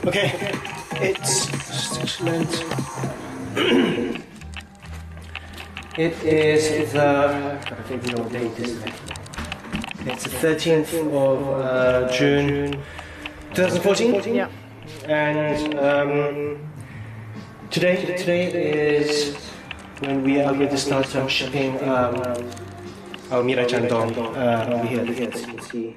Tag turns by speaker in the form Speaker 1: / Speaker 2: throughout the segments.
Speaker 1: Okay, it's excellent. It is the, I don't even know what date it is today. It's the 13th of June 2014.
Speaker 2: Yeah.
Speaker 1: And today is when we are going to start shipping our Mirai-chan doll over here. As you can see.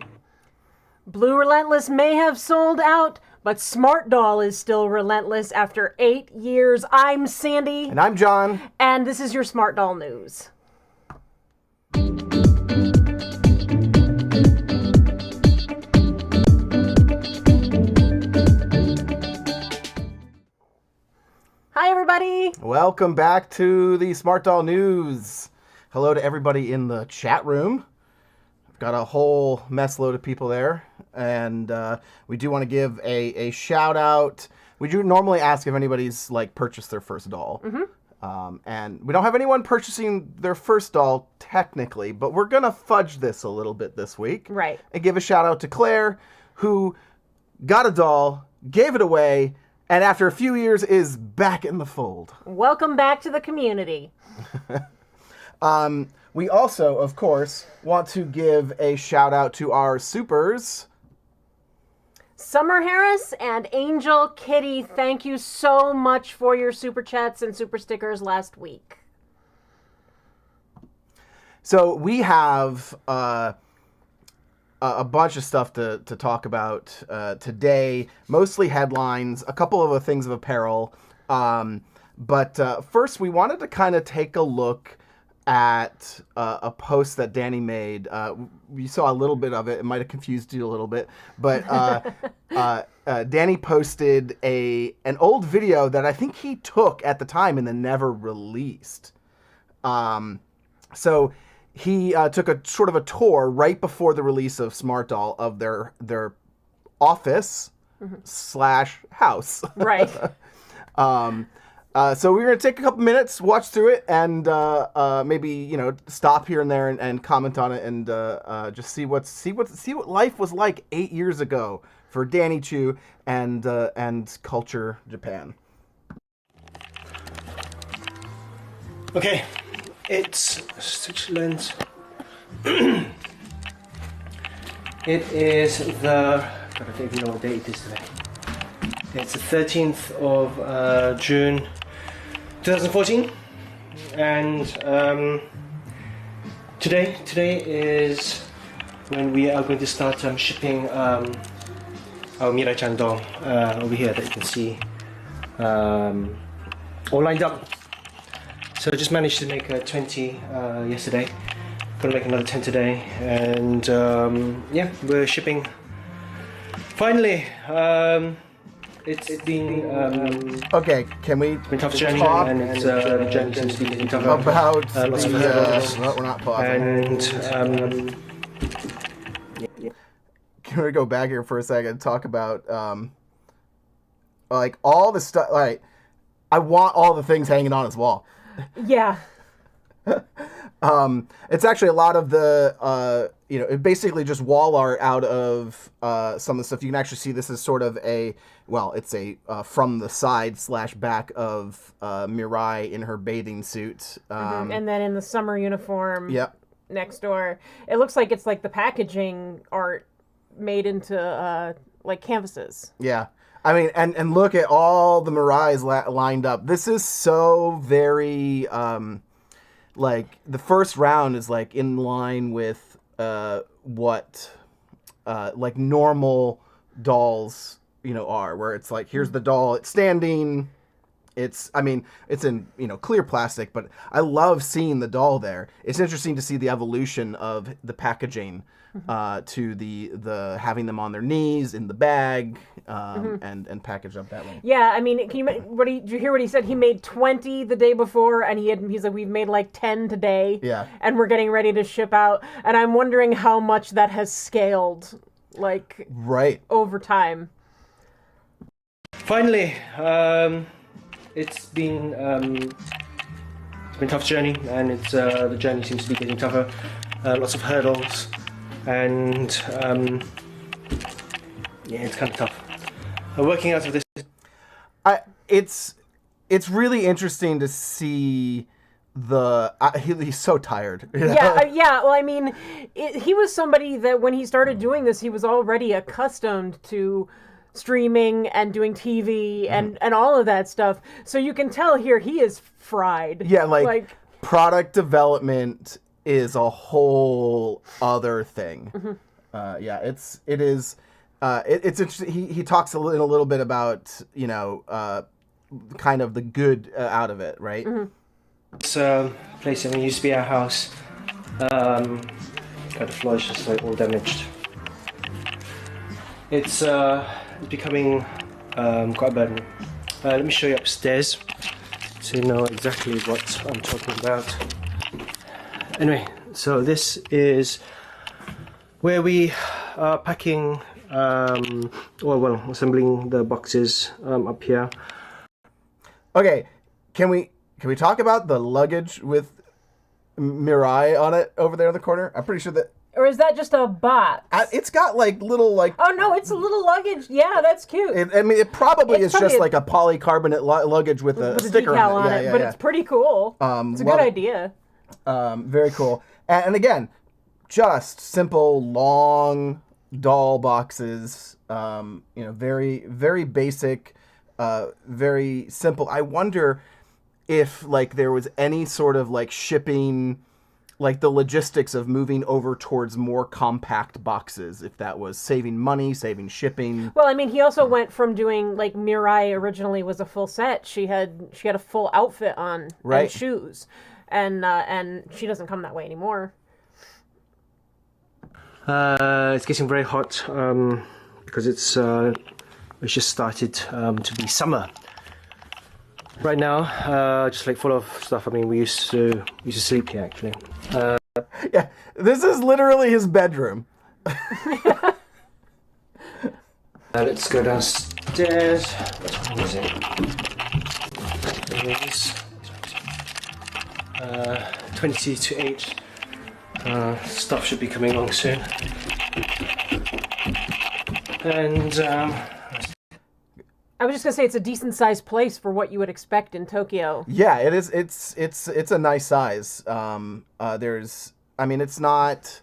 Speaker 2: Blue Relentless may have sold out, but Smart Doll is still relentless after 8 years. I'm Sandy.
Speaker 3: And I'm John.
Speaker 2: And this is your Smart Doll news. Hi, everybody.
Speaker 3: Welcome back to the Smart Doll news. Hello to everybody in the chat room. I've got a whole mess load of people there. And we do want to give a shout out. We do normally ask if anybody's purchased their first doll. Mm-hmm. And we don't have anyone purchasing their first doll technically, but we're going to fudge this a little bit this week.
Speaker 2: Right.
Speaker 3: And give a shout out to Claire, who got a doll, gave it away, and after a few years is back in the fold.
Speaker 2: Welcome back to the community.
Speaker 3: We also, of course, want to give a shout out to our supers.
Speaker 2: Summer Harris and Angel Kitty, thank you so much for your super chats and super stickers last week.
Speaker 3: So we have a bunch of stuff to talk about today, mostly headlines, a couple of things of apparel. But first, we wanted to kind of take a look at a post that Danny made. You saw a little bit of it. It might have confused you a little bit. But Danny posted an old video that I think he took at the time and then never released. So he took a sort of a tour right before the release of Smart Doll of their office / house.
Speaker 2: Right.
Speaker 3: So we're going to take a couple minutes, watch through it, and maybe stop here and there and comment on it, and just see what life was like 8 years ago for Danny Choo and Culture Japan.
Speaker 1: Okay, it's excellent. It is the, I don't even know what date it is today. It's the 13th of June 2014, and today is when we are going to start shipping our Mirai-chan doll over here that you can see all lined up. So I just managed to make 20 yesterday. Gonna make another 10 today, and yeah, we're shipping. Finally, it's been
Speaker 3: okay. Can we
Speaker 1: it's been a tough journey,
Speaker 3: talk
Speaker 1: and it's the journey seems to be getting tougher.
Speaker 3: about
Speaker 1: lots of
Speaker 3: the,
Speaker 1: hurdles.
Speaker 3: well, we're not pausing.
Speaker 1: And
Speaker 3: can we go back here for a second and talk about like all the stuff? Like, I want all the things hanging on his wall.
Speaker 2: Yeah.
Speaker 3: It's actually a lot of the, it basically just wall art out of some of the stuff. You can actually see this is sort of it's a from the side / back of Mirai in her bathing suit.
Speaker 2: And then in the summer uniform
Speaker 3: Yep.
Speaker 2: next door. It looks like it's like the packaging art made into like canvases.
Speaker 3: Yeah. I mean, and look at all the Mirais lined up. This is so very... like the first round is like in line with what like normal dolls are, where it's like, here's the doll, it's standing, it's in clear plastic, but I love seeing the doll there. It's interesting to see the evolution of the packaging to the having them on their knees in the bag and packaged up that way.
Speaker 2: Yeah, I mean, did you hear what he said? He made 20 the day before, and he's like, we've made like 10 today.
Speaker 3: Yeah. And
Speaker 2: we're getting ready to ship out, and I'm wondering how much that has scaled, like,
Speaker 3: right,
Speaker 2: over time.
Speaker 1: finally, it's been a tough journey, and it's the journey seems to be getting tougher. Lots of hurdles, and yeah, it's kind of tough. Working out of this.
Speaker 3: It's really interesting to see he's so tired.
Speaker 2: Yeah. Well, I mean, he was somebody that when he started doing this, he was already accustomed to streaming and doing TV and all of that stuff. So you can tell here he is fried.
Speaker 3: Yeah, like product development is a whole other thing. Yeah, it's interesting. He talks in a little bit about kind of the good out of it, right?
Speaker 1: This place, used to be our house. The floor is just like all damaged. It's becoming quite a burden. Let me show you upstairs so you know exactly what I'm talking about. Anyway, so this is where we are packing, assembling the boxes up here.
Speaker 3: Okay, can we talk about the luggage with Mirai on it over there in the corner? I'm pretty sure that...
Speaker 2: Or is that just a box?
Speaker 3: It's got like little like...
Speaker 2: Oh no, it's a little luggage. Yeah, that's cute.
Speaker 3: It probably is just like a polycarbonate luggage with a sticker
Speaker 2: decal
Speaker 3: on it.
Speaker 2: But it's pretty cool. It's a good idea.
Speaker 3: Very cool. And again, just simple, long doll boxes. Very, very basic, very simple. I wonder if like there was any sort of like shipping, like the logistics of moving over towards more compact boxes, if that was saving money, saving shipping.
Speaker 2: Well, I mean, he also went from doing like Mirai originally was a full set. She had a full outfit on,
Speaker 3: right,
Speaker 2: and shoes, and she doesn't come that way anymore.
Speaker 1: It's getting very hot because it's just started to be summer. Right now, just like full of stuff. I mean, we used to sleep here actually.
Speaker 3: Yeah, this is literally his bedroom.
Speaker 1: Let's go downstairs. What is it? It is 20 to 8. Stuff should be coming along soon. And
Speaker 2: I was just gonna say it's a decent sized place for what you would expect in Tokyo.
Speaker 3: Yeah, it is. It's a nice size. It's not.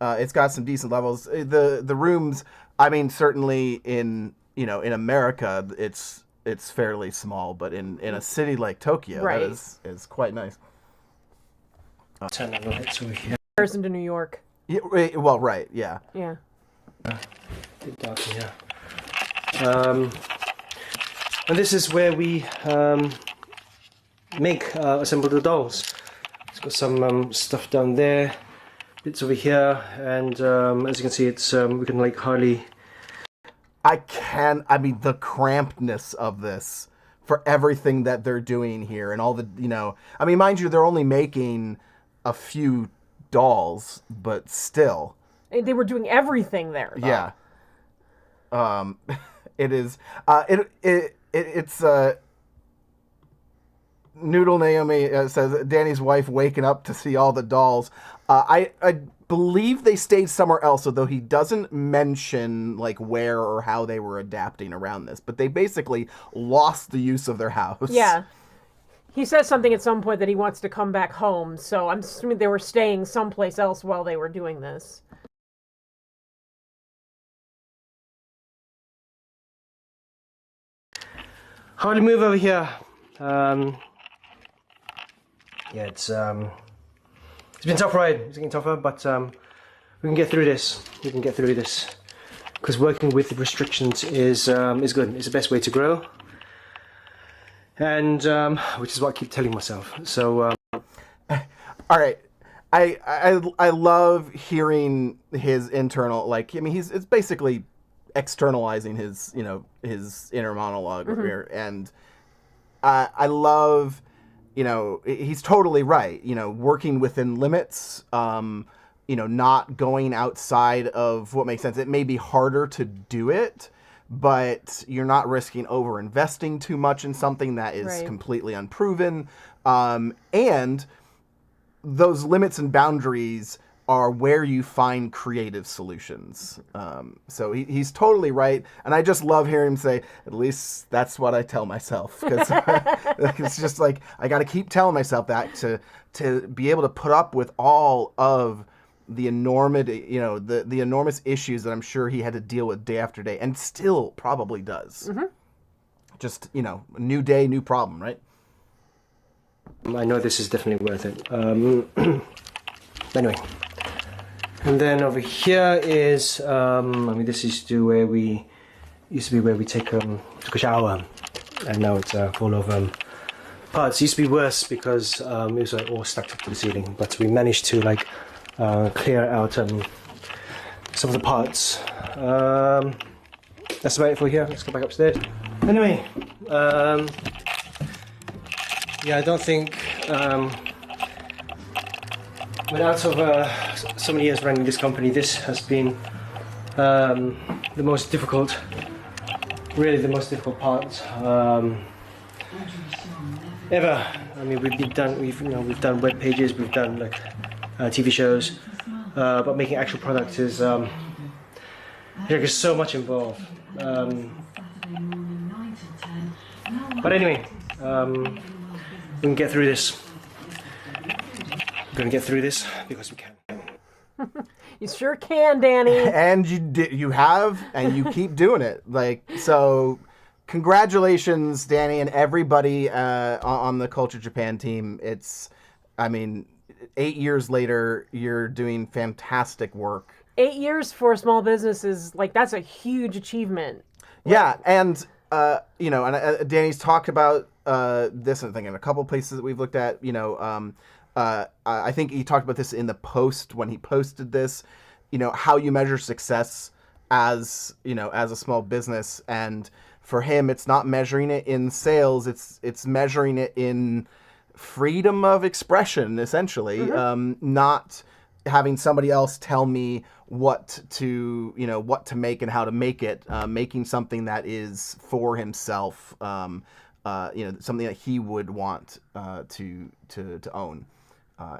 Speaker 3: It's got some decent levels. The rooms. I mean, certainly in America, it's fairly small, but in a city like Tokyo,
Speaker 2: right,
Speaker 3: that is quite nice.
Speaker 1: Turn the lights over here.
Speaker 2: Comparison to New York.
Speaker 3: Yeah, well, right, yeah.
Speaker 2: Yeah.
Speaker 1: A bit dark in here. And this is where we assemble the dolls. It's got some stuff down there, bits over here, and as you can see, it's we can like hardly.
Speaker 3: I mean, the crampedness of this for everything that they're doing here, and all the, I mean, mind you, they're only making a few dolls, but still.
Speaker 2: They were doing everything there, though.
Speaker 3: Yeah. It is. It's. Noodle Naomi says Danny's wife waking up to see all the dolls. I believe they stayed somewhere else, although he doesn't mention like where or how they were adapting around this. But they basically lost the use of their house.
Speaker 2: Yeah. He says something at some point that he wants to come back home, so I'm assuming they were staying someplace else while they were doing this.
Speaker 1: Hardly move over here. Yeah, it's been a tough ride. It's getting tougher, but we can get through this. We can get through this because working with the restrictions is good. It's the best way to grow, and which is what I keep telling myself. So,
Speaker 3: all right. I love hearing his internal, like, I mean, it's basically externalizing his, his inner monologue here. And I love, he's totally right, working within limits, not going outside of what makes sense. It may be harder to do it, but you're not risking over investing too much in something that is completely unproven. And those limits and boundaries are where you find creative solutions. So he's totally right. And I just love hearing him say, at least that's what I tell myself. Because it's just like, I got to keep telling myself that to be able to put up with all of the enormity, the enormous issues that I'm sure he had to deal with day after day and still probably does. Mm-hmm. Just, new day, new problem, right?
Speaker 1: I know this is definitely worth it. Anyway, and then over here is, this used to be where we took a shower, and now it's full of parts. It used to be worse because it was like all stuck up to the ceiling, but we managed to clear out some of the parts. That's about it for here. Let's go back upstairs. Anyway, I don't think, out of so many years running this company, this has been the most difficult, really the most difficult part ever. I mean, we've done web pages, we've done TV shows, but making actual products is there's so much involved. But anyway, we can get through this. We're gonna get through this because we can.
Speaker 2: You sure can, Danny.
Speaker 3: And you have, and you keep doing it. So, congratulations, Danny, and everybody on the Culture Japan team. 8 years later, you're doing fantastic work.
Speaker 2: 8 years for a small business is that's a huge achievement.
Speaker 3: Yeah, and Danny's talked about this, I think, in a couple places that we've looked at. I think he talked about this in the post when he posted this. How you measure success as a small business, and for him, it's not measuring it in sales. It's measuring it in freedom of expression, essentially. Mm-hmm. Not having somebody else tell me what to make and how to make it. Making something that is for himself. Something that he would want to own.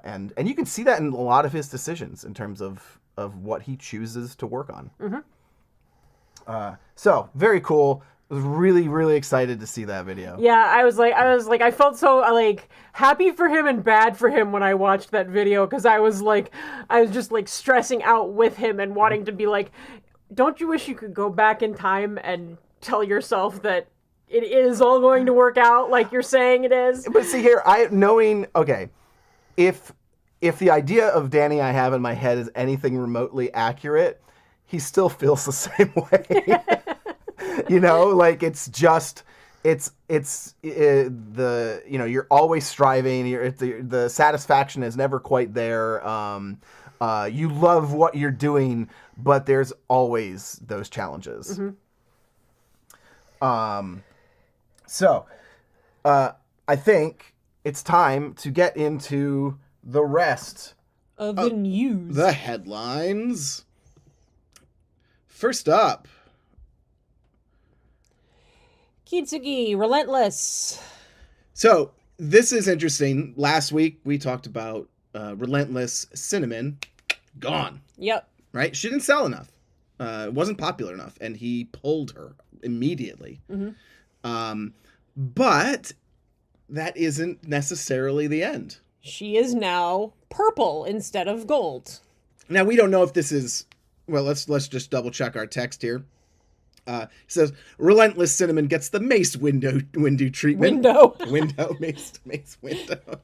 Speaker 3: And you can see that in a lot of his decisions in terms of what he chooses to work on. Mm-hmm. So very cool. I was really, really excited to see that video.
Speaker 2: Yeah, I felt so happy for him and bad for him when I watched that video, because I was just stressing out with him and wanting to be don't you wish you could go back in time and tell yourself that it is all going to work out like you're saying it is?
Speaker 3: But see here, if if the idea of Danny I have in my head is anything remotely accurate, he still feels the same way. You know, like it's the, you know, you're always striving. The satisfaction is never quite there. You love what you're doing, but there's always those challenges. So, I think it's time to get into the rest
Speaker 2: of the news.
Speaker 3: The headlines. First up,
Speaker 2: Kitsugi, Relentless.
Speaker 3: So, this is interesting. Last week, we talked about Relentless Cinnamon. Gone.
Speaker 2: Yep.
Speaker 3: Right? She didn't sell enough. It wasn't popular enough. And he pulled her immediately. But that isn't necessarily the end.
Speaker 2: She is now purple instead of gold.
Speaker 3: Now, we don't know if this is... Well, let's just double check our text here. It says, Relentless Cinnamon gets the mace window treatment. Mace window.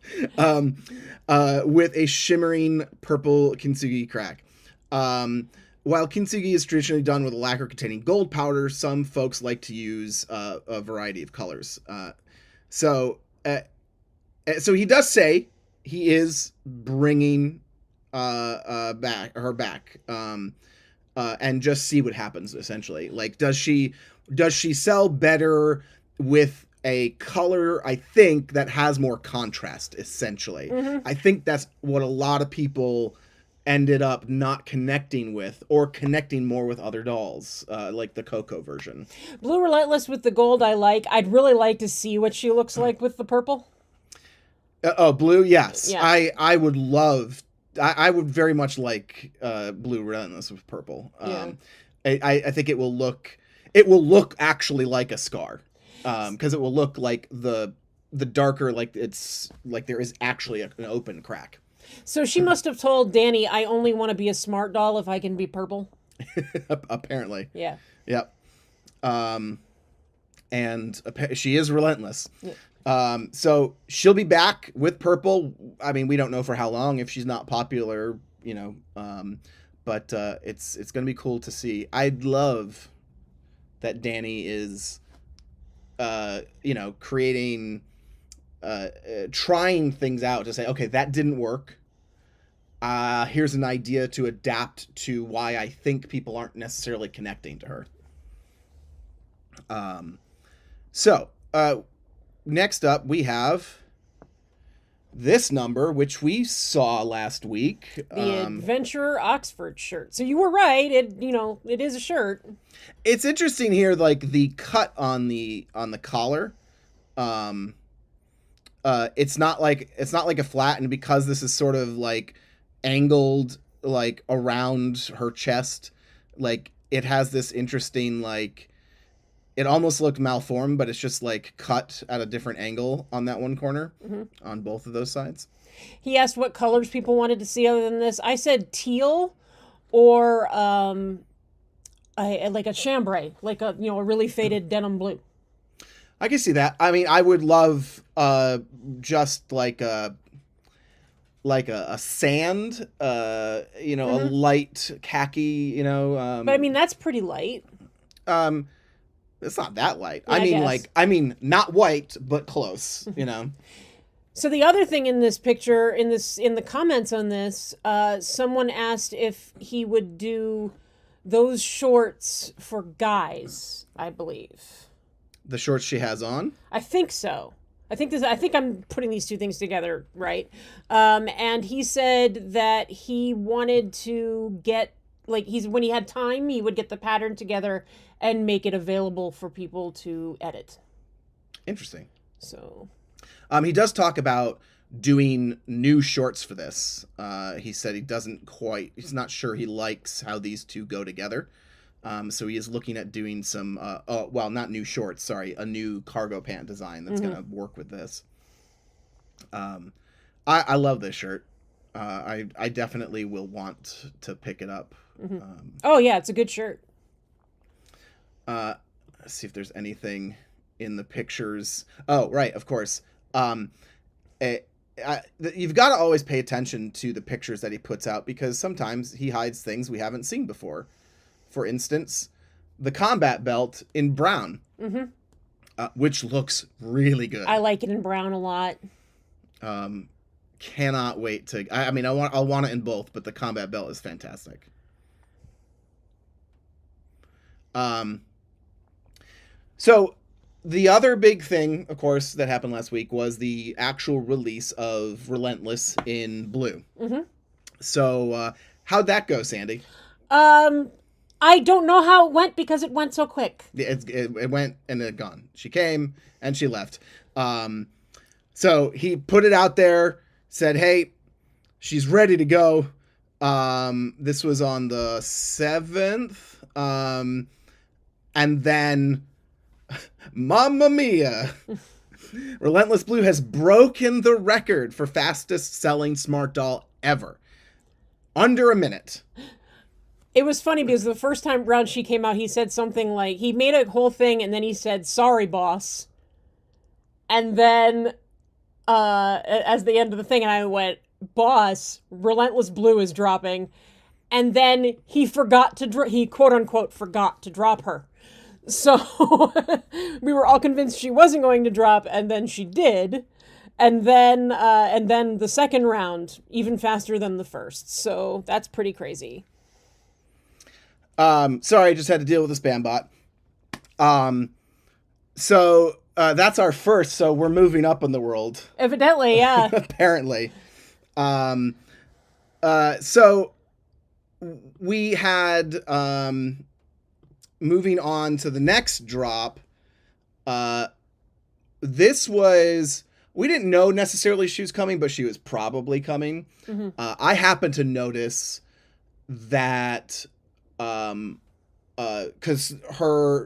Speaker 3: With a shimmering purple kintsugi crack. While kintsugi is traditionally done with a lacquer containing gold powder, some folks like to use a variety of colors. So he does say he is bringing her back. And just see what happens, essentially. Like, does she sell better with a color, I think, that has more contrast, essentially? I think that's what a lot of people ended up not connecting with, or connecting more with other dolls, like the Coco version.
Speaker 2: Blue Relentless with the gold I like. I'd really like to see what she looks like with the purple.
Speaker 3: Blue, yes.
Speaker 2: Yeah.
Speaker 3: I would love... I would very much like Blue Relentless with purple. I think it will look actually like a scar, because it will look like the darker, like it's like there is actually an open crack.
Speaker 2: So she must have told Danny, I only want to be a smart doll if I can be purple.
Speaker 3: Apparently.
Speaker 2: Yeah.
Speaker 3: Yep. And she is relentless. Yeah. So she'll be back with purple. I mean, we don't know for how long if she's not popular, you know, but it's going to be cool to see. I'd love that Danny is, you know, creating, trying things out to say, okay, that didn't work. Here's an idea to adapt to why I think people aren't necessarily connecting to her. Next up, we have this number, which we saw last week.
Speaker 2: The Adventurer Oxford shirt. So you were right. It is a shirt.
Speaker 3: It's interesting here, like the cut on the collar. It's not like a flat, and because this is sort of like angled, like around her chest, like it has this interesting, like, it almost looked malformed, but it's just like cut at a different angle on that one corner, on both of those sides.
Speaker 2: He asked what colors people wanted to see other than this. I said teal, or like a chambray, like a really faded denim blue.
Speaker 3: I can see that. I mean, I would love just like a sand, a light khaki,
Speaker 2: But I mean, that's pretty light.
Speaker 3: It's not that light.
Speaker 2: Yeah,
Speaker 3: I mean, not white, but close,
Speaker 2: So the other thing in this picture, in the comments on this, someone asked if he would do those shorts for guys, I believe.
Speaker 3: The shorts she has on?
Speaker 2: I think so. I think I'm putting these two things together, right? And he said that he wanted to get, like, when he had time, he would get the pattern together and make it available for people to edit.
Speaker 3: Interesting.
Speaker 2: So,
Speaker 3: he does talk about doing new shorts for this. He said he's not sure he likes how these two go together. So he is looking at doing some, not new shorts, sorry, a new cargo pant design that's going to work with this. I love this shirt. I definitely will want to pick it up.
Speaker 2: Oh yeah, it's a good shirt.
Speaker 3: Let's see if there's anything in the pictures. Oh, right, of course. you've got to always pay attention to the pictures that he puts out, because sometimes he hides things we haven't seen before. For instance, the combat belt in brown, which looks really good.
Speaker 2: I like it in brown a lot.
Speaker 3: Cannot wait to. I mean, I'll want it in both, but the combat belt is fantastic. So the other big thing, of course, that happened last week was the actual release of Relentless in blue. So how'd that go, Sandy?
Speaker 2: I don't know how it went because it went so quick.
Speaker 3: It went and it gone. She came and she left. So he put it out there, said, hey, she's ready to go. This was on the 7th. And then, Mamma Mia, Relentless Blue has broken the record for fastest selling smart doll ever. Under a minute.
Speaker 2: It was funny because the first time round she came out, he said something like, he made a whole thing and then he said, sorry, boss. And then, as the end of the thing, and I went, boss, Relentless Blue is dropping. And then he forgot to, he quote unquote forgot to drop her. So we were all convinced she wasn't going to drop, and then she did. And then the second round, even faster than the first. So that's pretty crazy.
Speaker 3: Sorry, I just had to deal with a spam bot. So that's our first. So we're moving up in the world.
Speaker 2: Evidently, yeah.
Speaker 3: Apparently. So we had, moving on to the next drop. This was, we didn't know necessarily she was coming, but she was probably coming. I happened to notice that, cause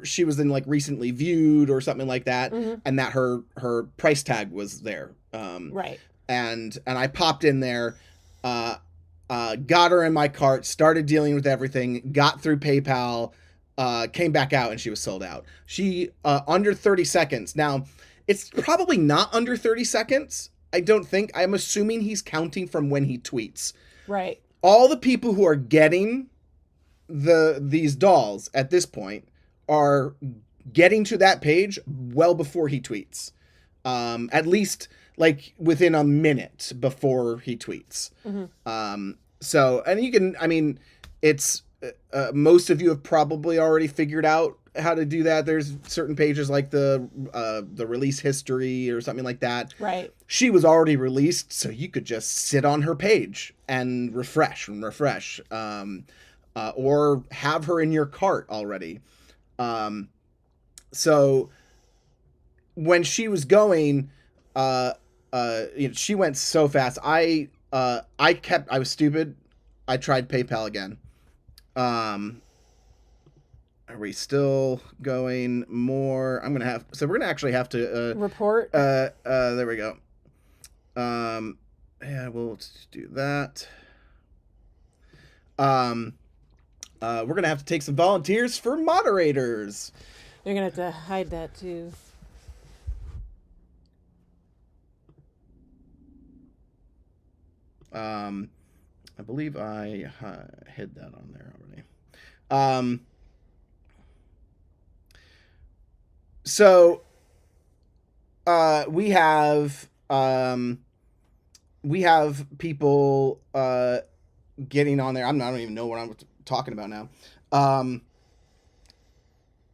Speaker 3: she was in like recently viewed or something like that. And that her price tag was there.
Speaker 2: Right.
Speaker 3: And I popped in there, got her in my cart, started dealing with everything, got through PayPal, came back out, and she was sold out. She, under 30 seconds. Now, it's probably not under 30 seconds. I don't think. I'm assuming he's counting from when he tweets.
Speaker 2: Right.
Speaker 3: All the people who are getting these dolls at this point are getting to that page well before he tweets. At least like within a minute before he tweets. So, and you can, I mean, it's, most of you have probably already figured out how to do that. There's certain pages like the release history or something like that.
Speaker 2: Right.
Speaker 3: She was already released, so you could just sit on her page and refresh, or have her in your cart already. So when she was going, she went so fast. I was stupid. I tried PayPal again. Are we still going more? We're going to actually have to,
Speaker 2: report.
Speaker 3: There we go. Yeah, we'll just do that. We're going to have to take some volunteers for moderators.
Speaker 2: You're going to have to hide that too.
Speaker 3: I believe I hid that on there already. So we have people getting on there. I don't even know what I'm talking about now.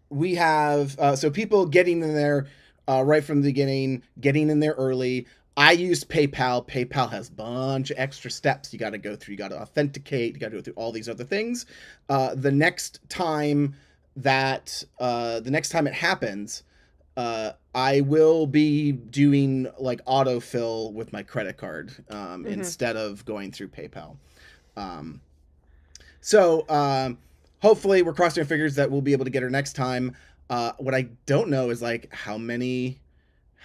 Speaker 3: We have so people getting in there right from the beginning, getting in there early. I used PayPal. PayPal has a bunch of extra steps you got to go through. You got to authenticate. You got to go through all these other things. The next time it happens, I will be doing like autofill with my credit card instead of going through PayPal. So hopefully we're crossing our fingers that we'll be able to get her next time. What I don't know is like how many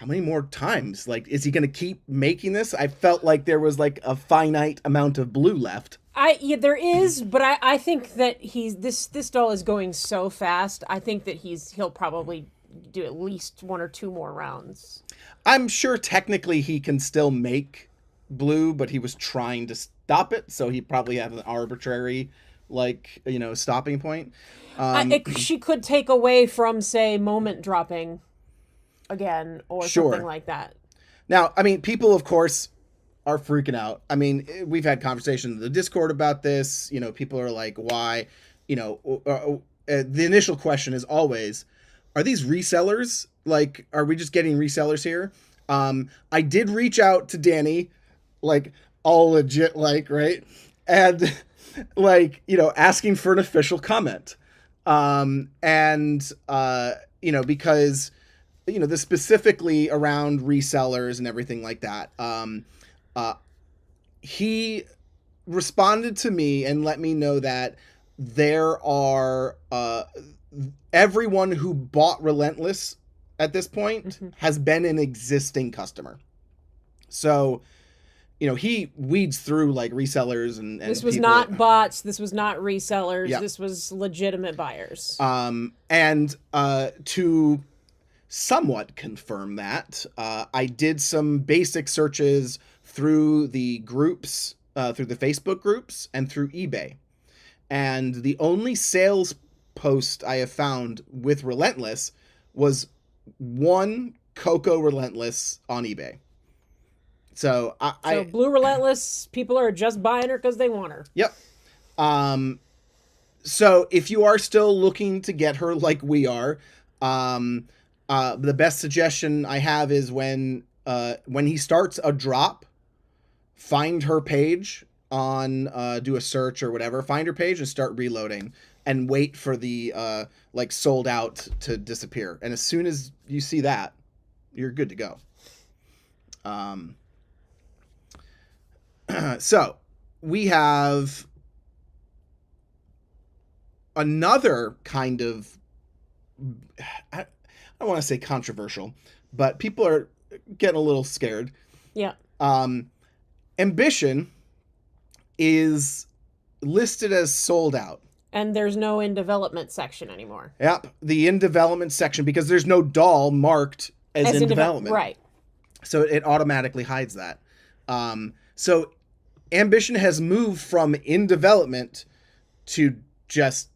Speaker 3: more times? Like, is he going to keep making this? I felt like there was like a finite amount of blue left.
Speaker 2: Yeah, there is, but I think that this doll is going so fast. I think that he'll probably do at least one or two more rounds.
Speaker 3: I'm sure technically he can still make Blue, but he was trying to stop it, so he probably had an arbitrary, like, stopping point.
Speaker 2: She could take away from, say, moment dropping again or something like that.
Speaker 3: Now, I mean, people, of course, are freaking out. I mean, we've had conversations in the Discord about this. People are like, why? The initial question is always, are these resellers? Like, are we just getting resellers here? I did reach out to Danny, like, all legit, like, right? And, like, asking for an official comment. Because, this specifically around resellers and everything like that. He responded to me and let me know that there are, everyone who bought Relentless at this point has been an existing customer. So, he weeds through like resellers and
Speaker 2: this was
Speaker 3: people.
Speaker 2: Not bots. This was not resellers.
Speaker 3: Yeah.
Speaker 2: This was legitimate buyers.
Speaker 3: To somewhat confirm that, I did some basic searches through the groups, through the Facebook groups and through eBay. And the only sales post I have found with Relentless was one Coco Relentless on eBay. So
Speaker 2: Blue Relentless, people are just buying her because they want her.
Speaker 3: Yep. So if you are still looking to get her like we are, the best suggestion I have is when he starts a drop, find her page on, do a search or whatever, find her page and start reloading and wait for the, like, sold out to disappear. And as soon as you see that, you're good to go. So we have another kind of, I don't want to say controversial, but people are getting a little scared.
Speaker 2: Yeah.
Speaker 3: Ambition is listed as sold out.
Speaker 2: And there's no in development section anymore.
Speaker 3: Yep. The in development section, because there's no doll marked as in development.
Speaker 2: Right.
Speaker 3: So it automatically hides that. So Ambition has moved from in development to just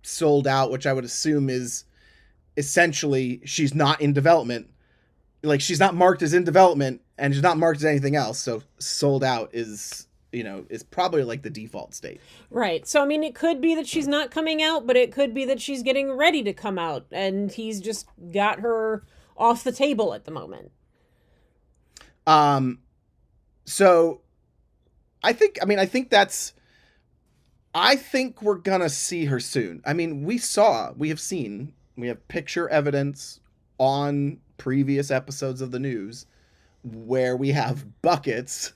Speaker 3: sold out, which I would assume is essentially she's not in development. Like, she's not marked as in development and she's not marked as anything else. So sold out is probably like the default state.
Speaker 2: Right. So, I mean, it could be that she's not coming out, but it could be that she's getting ready to come out and he's just got her off the table at the moment.
Speaker 3: So I think we're gonna see her soon. I mean, we have picture evidence on previous episodes of the news where we have buckets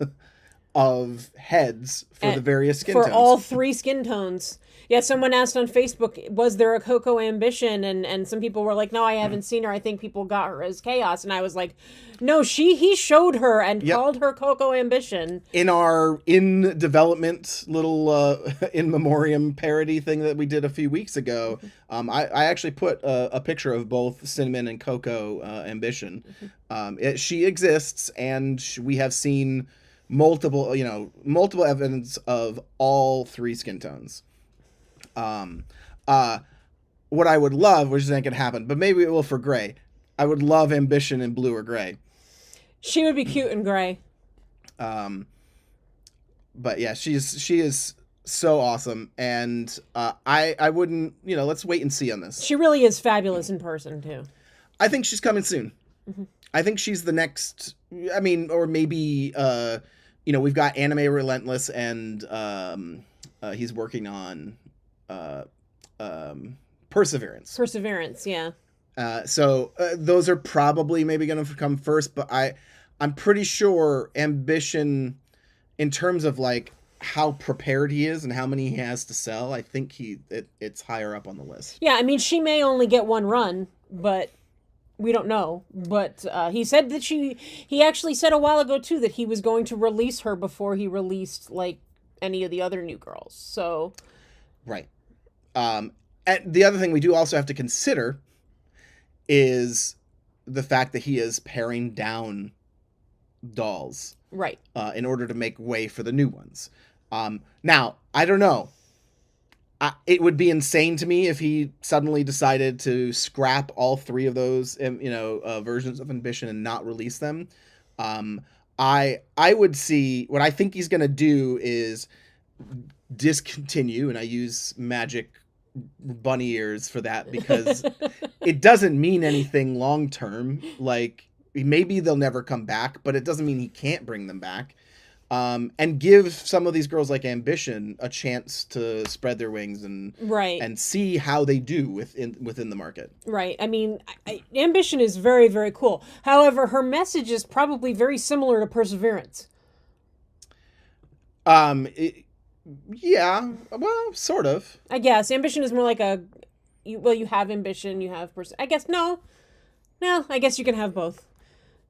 Speaker 3: of heads for the various skin tones.
Speaker 2: For all three skin tones. Yeah, someone asked on Facebook, was there a Coco Ambition? And some people were like, no, I haven't seen her. I think people got her as Chaos. And I was like, no, he showed her and called her Coco Ambition.
Speaker 3: In our in development little in memoriam parody thing that we did a few weeks ago, I actually put a picture of both Cinnamon and Coco Ambition. She exists, and we have seen multiple evidence of all three skin tones. What I would love, which isn't gonna happen, but maybe it will for Gray. I would love Ambition in blue or gray.
Speaker 2: She would be cute in gray.
Speaker 3: But yeah, she is so awesome, and I wouldn't, let's wait and see on this.
Speaker 2: She really is fabulous in person too.
Speaker 3: I think she's coming soon. Mm-hmm. I think she's the next. I mean, or maybe we've got Anime Relentless, and he's working on Perseverance.
Speaker 2: Perseverance, yeah.
Speaker 3: So those are probably maybe going to come first, but I'm pretty sure Ambition, in terms of like how prepared he is and how many he has to sell, I think it's higher up on the list.
Speaker 2: Yeah, I mean, she may only get one run, but we don't know. But he said that he actually said a while ago too that he was going to release her before he released like any of the other new girls. So,
Speaker 3: right. And the other thing we do also have to consider is the fact that he is paring down dolls.
Speaker 2: Right.
Speaker 3: In order to make way for the new ones. Now, I don't know. It would be insane to me if he suddenly decided to scrap all 3 of those, versions of Ambition and not release them. I would see what I think he's going to do is discontinue, and I use magic bunny ears for that because it doesn't mean anything long term. Like, maybe they'll never come back, but it doesn't mean he can't bring them back. And give some of these girls like Ambition a chance to spread their wings and see how they do within the market.
Speaker 2: Right. I mean, Ambition is very, very cool. However, her message is probably very similar to Perseverance.
Speaker 3: Yeah, well, sort of.
Speaker 2: I guess Ambition is more like you have ambition, you have I guess no, I guess you can have both.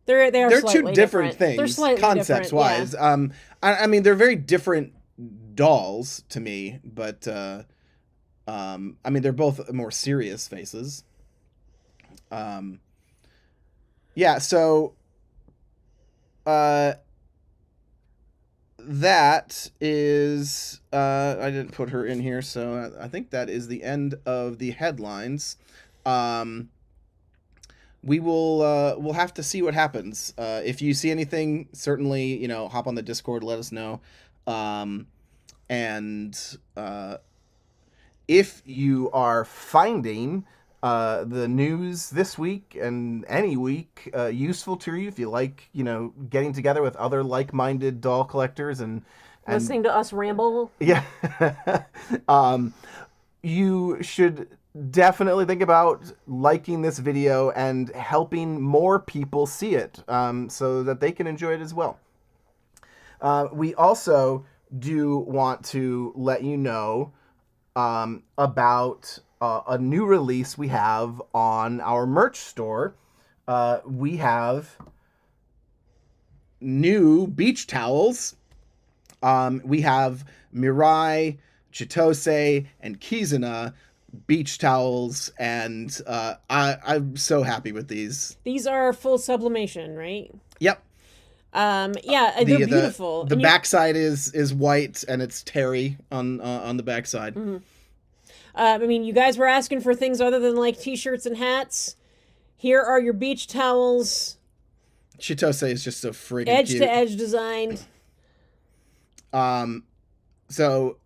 Speaker 2: They're
Speaker 3: 2 different things. They're slightly concepts wise. Yeah. I mean, they're very different dolls to me, but I mean, they're both more serious faces. Yeah. So, that is. I didn't put her in here, so I think that is the end of the headlines. We will we'll have to see what happens. If you see anything, certainly, hop on the Discord, let us know. And if you are finding the news this week and any week useful to you, if you like, getting together with other like-minded doll collectors and
Speaker 2: listening to us ramble.
Speaker 3: Yeah. You should definitely think about liking this video and helping more people see it so that they can enjoy it as well. We also do want to let you know about a new release we have on our merch store. We have new beach towels. We have Mirai, Chitose, and Kizuna beach towels, and I'm so happy with these.
Speaker 2: These are full sublimation, right?
Speaker 3: Yep.
Speaker 2: Yeah, they're beautiful.
Speaker 3: The backside is white, and it's terry on the backside.
Speaker 2: Mm-hmm. I mean, you guys were asking for things other than like t-shirts and hats. Here are your beach towels.
Speaker 3: Chitose is just so friggin'
Speaker 2: edge
Speaker 3: cute.
Speaker 2: to edge designed.
Speaker 3: So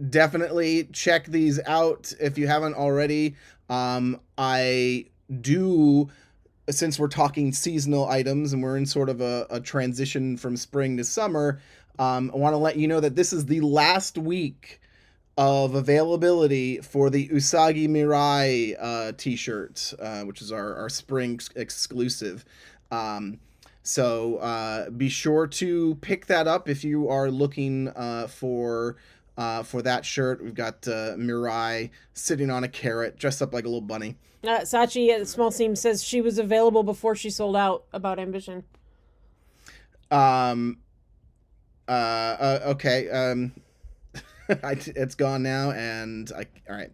Speaker 3: definitely check these out if you haven't already. I do, since we're talking seasonal items and we're in sort of a transition from spring to summer, I want to let you know that this is the last week of availability for the Usagi Mirai t-shirt, which is our spring exclusive. So be sure to pick that up if you are looking for that shirt. We've got Mirai sitting on a carrot, dressed up like a little bunny.
Speaker 2: Sachi at Small Seam says she was available before she sold out about Ambition.
Speaker 3: Okay. It's gone now, and all right.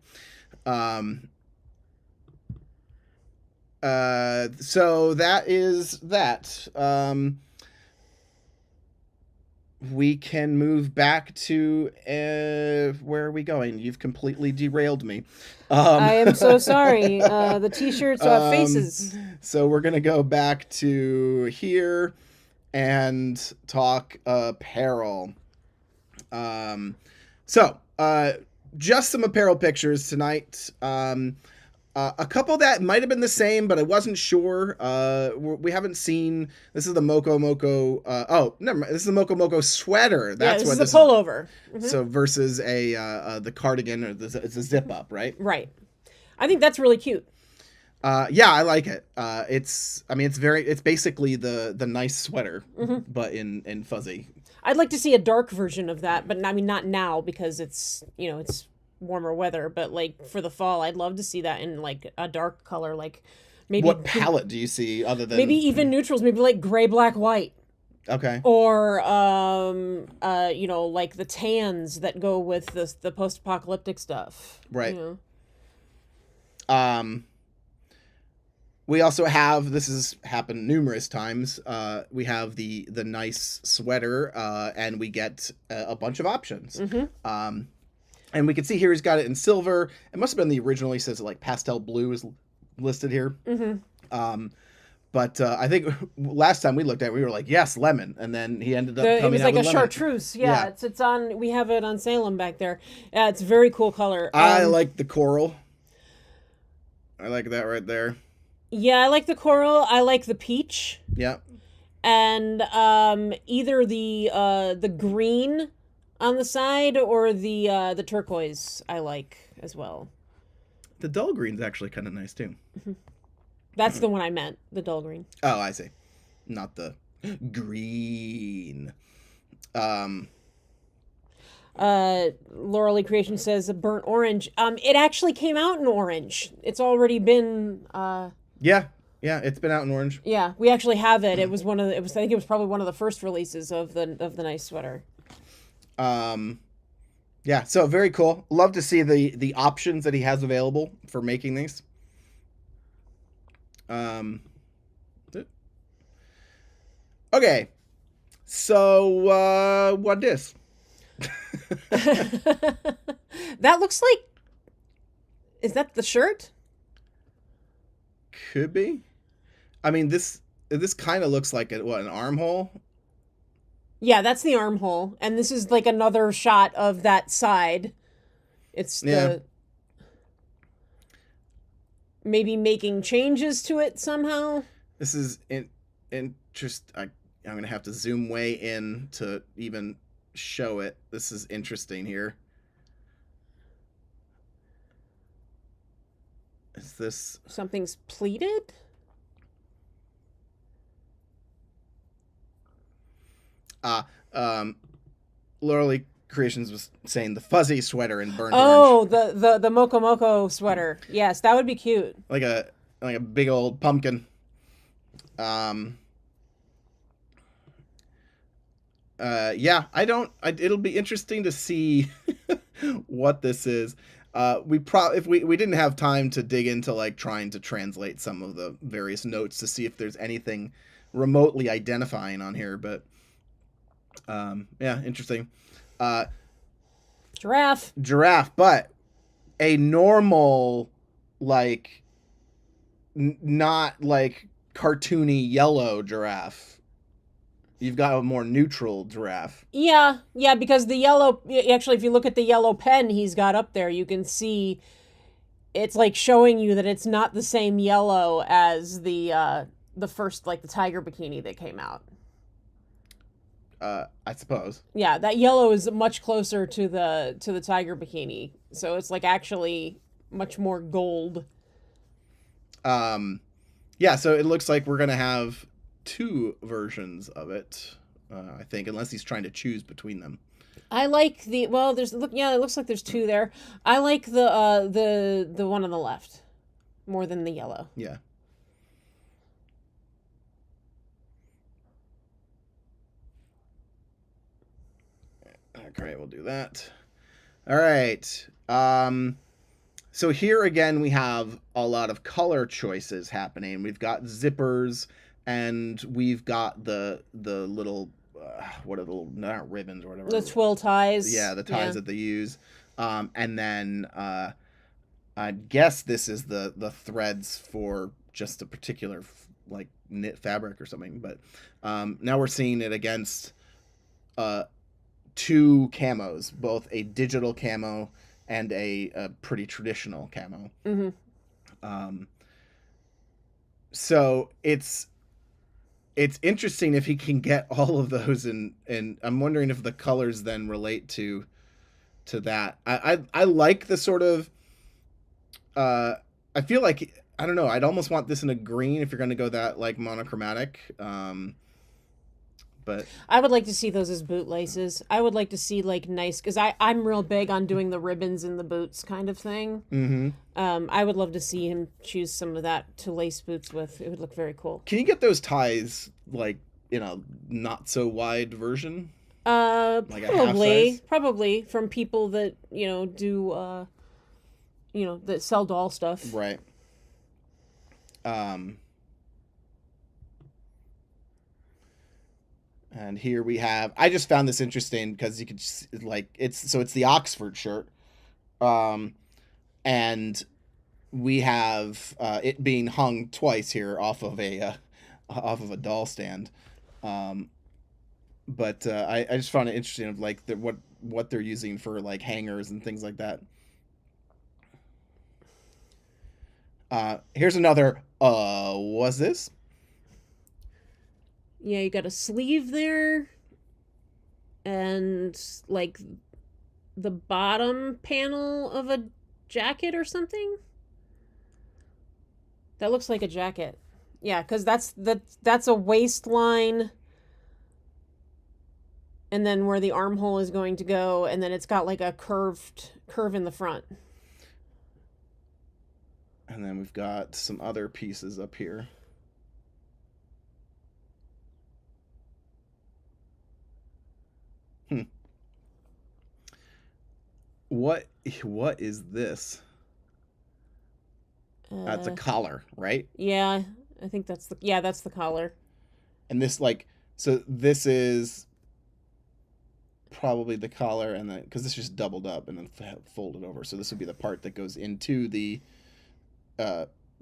Speaker 3: So that is that. We can move back to where are we going? You've completely derailed me.
Speaker 2: I am so sorry. The t-shirts faces.
Speaker 3: So we're gonna go back to here and talk apparel. So just some apparel pictures tonight. A couple that might have been the same, but I wasn't sure. We haven't seen. This is the Moko Moko. Oh, never mind. This is the Moko Moko sweater. That's
Speaker 2: this is a pullover.
Speaker 3: Mm-hmm. So versus the cardigan or it's a zip up, right?
Speaker 2: Right. I think that's really cute.
Speaker 3: Yeah, I like it. It's basically the nice sweater, mm-hmm. but in fuzzy.
Speaker 2: I'd like to see a dark version of that, but I mean not now because it's warmer weather, but like for the fall, I'd love to see that in like a dark color, like maybe.
Speaker 3: What palette do you see other than
Speaker 2: maybe even neutrals? Maybe like gray, black, white.
Speaker 3: Okay.
Speaker 2: Or like the tans that go with the post-apocalyptic stuff.
Speaker 3: Right. We also have, this has happened numerous times, we have the nice sweater, and we get a bunch of options. And we can see here he's got it in silver. It must have been the original. He says like pastel blue is listed here. But I think last time we looked at it, we were like, yes, lemon. And then he ended up coming out with lemon.
Speaker 2: It was like a chartreuse. Yeah. It's on, we have it on Salem back there. Yeah, it's a very cool color.
Speaker 3: I like the coral. I like that right there.
Speaker 2: Yeah, I like the coral. I like the peach.
Speaker 3: Yeah.
Speaker 2: And either the green on the side or the turquoise I like as well.
Speaker 3: The dull green's actually kind of nice too.
Speaker 2: That's the one I meant, the dull green.
Speaker 3: Oh, I see. Not the green.
Speaker 2: Laurel Lee Creation says a burnt orange. It actually came out in orange. It's already been
Speaker 3: Yeah, it's been out in orange.
Speaker 2: Yeah, we actually have it. It was I think it was probably one of the first releases of the nice sweater.
Speaker 3: Yeah, so very cool. Love to see the options that he has available for making these. Okay. So what this?
Speaker 2: That looks like, is that the shirt?
Speaker 3: Could be. I mean, this kind of looks like an armhole.
Speaker 2: Yeah, that's the armhole, and this is like another shot of that side. It's maybe making changes to it somehow.
Speaker 3: This is interest. I'm gonna have to zoom way in to even show it. This is interesting here. Is this
Speaker 2: something's pleated?
Speaker 3: Laurel Lee Creations was saying the fuzzy sweater in burnt
Speaker 2: orange.
Speaker 3: Oh,
Speaker 2: the Moco Moco sweater. Yes, that would be cute.
Speaker 3: Like a big old pumpkin. Yeah, it'll be interesting to see what this is. If we didn't have time to dig into like trying to translate some of the various notes to see if there's anything remotely identifying on here, but yeah, interesting. Giraffe, but a normal, like, not like cartoony yellow giraffe. You've got a more neutral giraffe.
Speaker 2: Yeah, because the yellow, actually, if you look at the yellow pen he's got up there, you can see it's like showing you that it's not the same yellow as the first, like the tiger bikini that came out.
Speaker 3: I suppose.
Speaker 2: Yeah, that yellow is much closer to the tiger bikini, so it's like actually much more gold.
Speaker 3: Yeah, so it looks like we're gonna have 2 versions of it, I think, unless he's trying to choose between them.
Speaker 2: I like it looks like there's 2 there. I like the one on the left more than the yellow.
Speaker 3: Yeah. Okay, we'll do that. All right. So here again we have a lot of color choices happening. We've got zippers, and we've got the little what are the little, not ribbons or whatever.
Speaker 2: The twill ties.
Speaker 3: Yeah, the ties that they use. And then I guess this is the threads for just a particular like knit fabric or something. But now we're seeing it against 2 camos, both a digital camo and a pretty traditional camo.
Speaker 2: Mm-hmm.
Speaker 3: So it's interesting if he can get all of those, and I'm wondering if the colors then relate to that. I like the sort of I feel like, I don't know, I'd almost want this in a green if you're going to go that like monochromatic. But
Speaker 2: I would like to see those as boot laces. I would like to see like nice, because I'm real big on doing the ribbons in the boots kind of thing.
Speaker 3: Mm-hmm.
Speaker 2: I would love to see him choose some of that to lace boots with. It would look very cool.
Speaker 3: Can you get those ties like in a not so wide version?
Speaker 2: Like probably from people that do that sell doll stuff.
Speaker 3: Right. And here we have, I just found this interesting because you could like, it's the Oxford shirt. And we have it being hung twice here off of a doll stand. But I just found it interesting of like what they're using for like hangers and things like that. Here's another, what's this?
Speaker 2: Yeah, you got a sleeve there. And, like, the bottom panel of a jacket or something? That looks like a jacket. Yeah, because that's a waistline. And then where the armhole is going to go. And then it's got, like, a curve in the front.
Speaker 3: And then we've got some other pieces up here. What is this? That's a collar, right?
Speaker 2: Yeah, I think that's the collar.
Speaker 3: And this so this is probably the collar, and then because this just doubled up and then folded over, so this would be the part that goes into the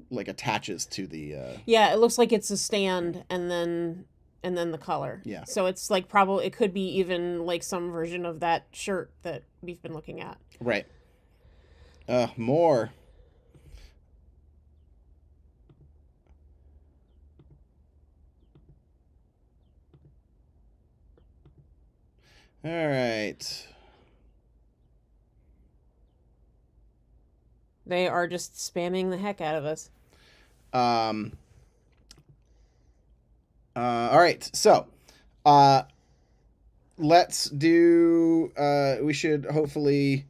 Speaker 3: attaches to the
Speaker 2: Yeah, it looks like it's a stand and then the collar.
Speaker 3: Yeah.
Speaker 2: So it's like probably it could be even like some version of that shirt that we've been looking at.
Speaker 3: Right. More. All right.
Speaker 2: They are just spamming the heck out of us.
Speaker 3: All right. So, let's do, we should hopefully,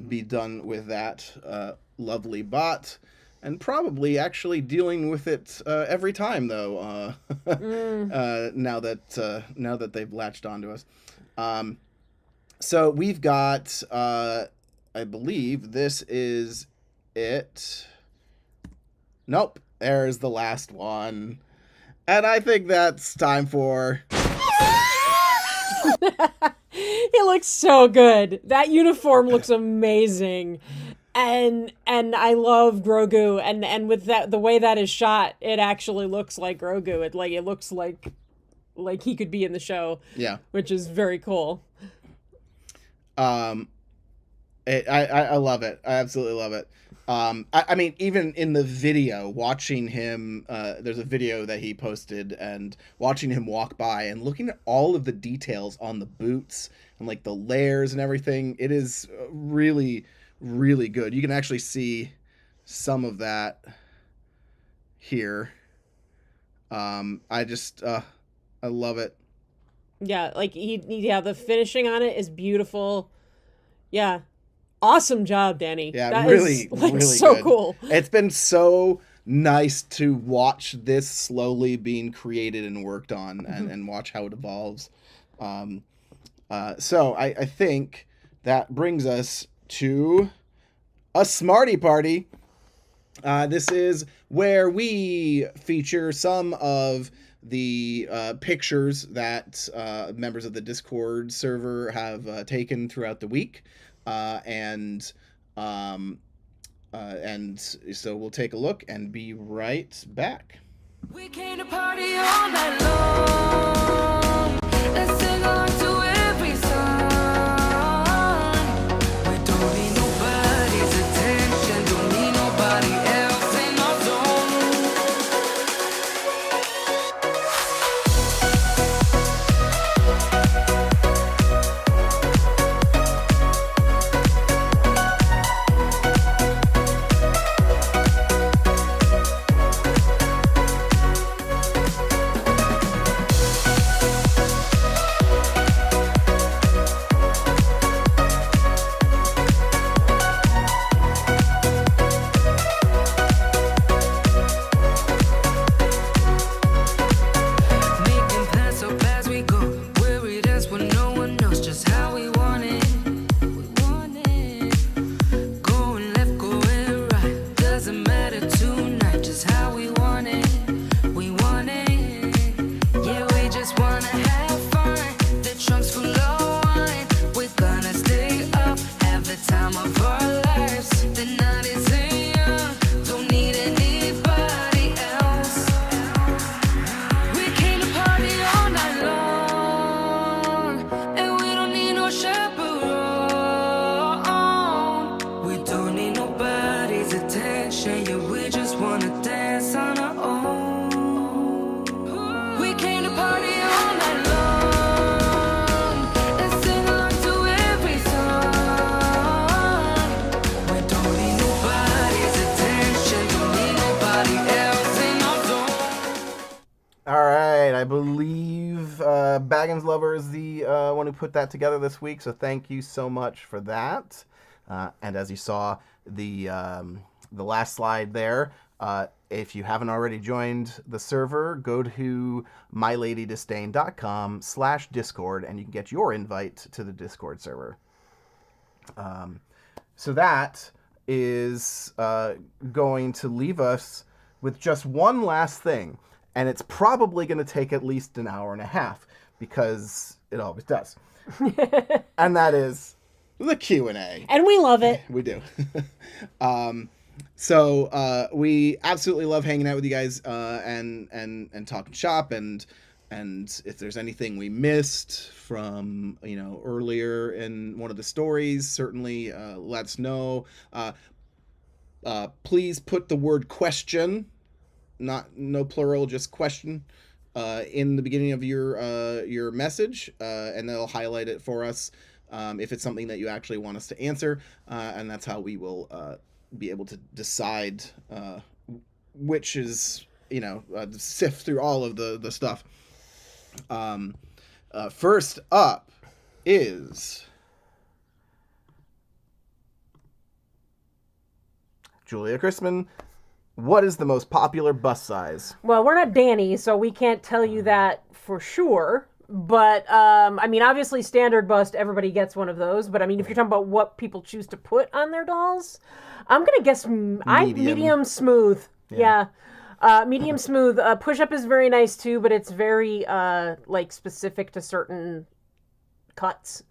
Speaker 3: be done with that, lovely bot, and probably actually dealing with it, every time though, now that they've latched onto us. So we've got, I believe this is it. Nope, there's the last one. And I think that's time for...
Speaker 2: It looks so good. That uniform looks amazing. And I love Grogu, and with that, the way that is shot, it actually looks like Grogu. It looks like he could be in the show.
Speaker 3: Yeah.
Speaker 2: Which is very cool.
Speaker 3: I love it. I absolutely love it. I mean, even in the video, watching him, there's a video that he posted, and watching him walk by and looking at all of the details on the boots and like the layers and everything, it is really, really good. You can actually see some of that here. I love it.
Speaker 2: Yeah, like the finishing on it is beautiful. Yeah. Awesome job, Danny.
Speaker 3: Yeah,
Speaker 2: that
Speaker 3: really,
Speaker 2: is, like,
Speaker 3: really
Speaker 2: so
Speaker 3: good.
Speaker 2: Cool.
Speaker 3: It's been so nice to watch this slowly being created and worked on, and watch how it evolves. So I think that brings us to a Smartie party. This is where we feature some of the pictures that members of the Discord server have taken throughout the week. And so we'll take a look and be right back.
Speaker 4: We came to party all night long. Let's sing along to every song. We don't need nobody's attention, don't need nobody else in our
Speaker 3: Baggins Lover is the one who put that together this week, so thank you so much for that. And as you saw, the last slide there, if you haven't already joined the server, go to myladydisdain.com/discord and you can get your invite to the Discord server. So that is going to leave us with just one last thing. And it's probably going to take at least an hour and a half, because it always does. And that is the Q&A.
Speaker 2: And we love it.
Speaker 3: We do. So we absolutely love hanging out with you guys and talking shop, and if there's anything we missed from earlier in one of the stories, certainly let us know. Please put the word question, no plural, just question, in the beginning of your message, and they'll highlight it for us if it's something that you actually want us to answer, and that's how we will be able to decide which is sift through all of the stuff. First up is Julia Chrisman. What is the most popular bust size?
Speaker 2: Well, we're not Danny, so we can't tell you that for sure. But, obviously standard bust, everybody gets one of those. But, if you're talking about what people choose to put on their dolls, I'm going to guess medium smooth. Yeah. Medium smooth. Push-up is very nice, too, but it's very, specific to certain cuts.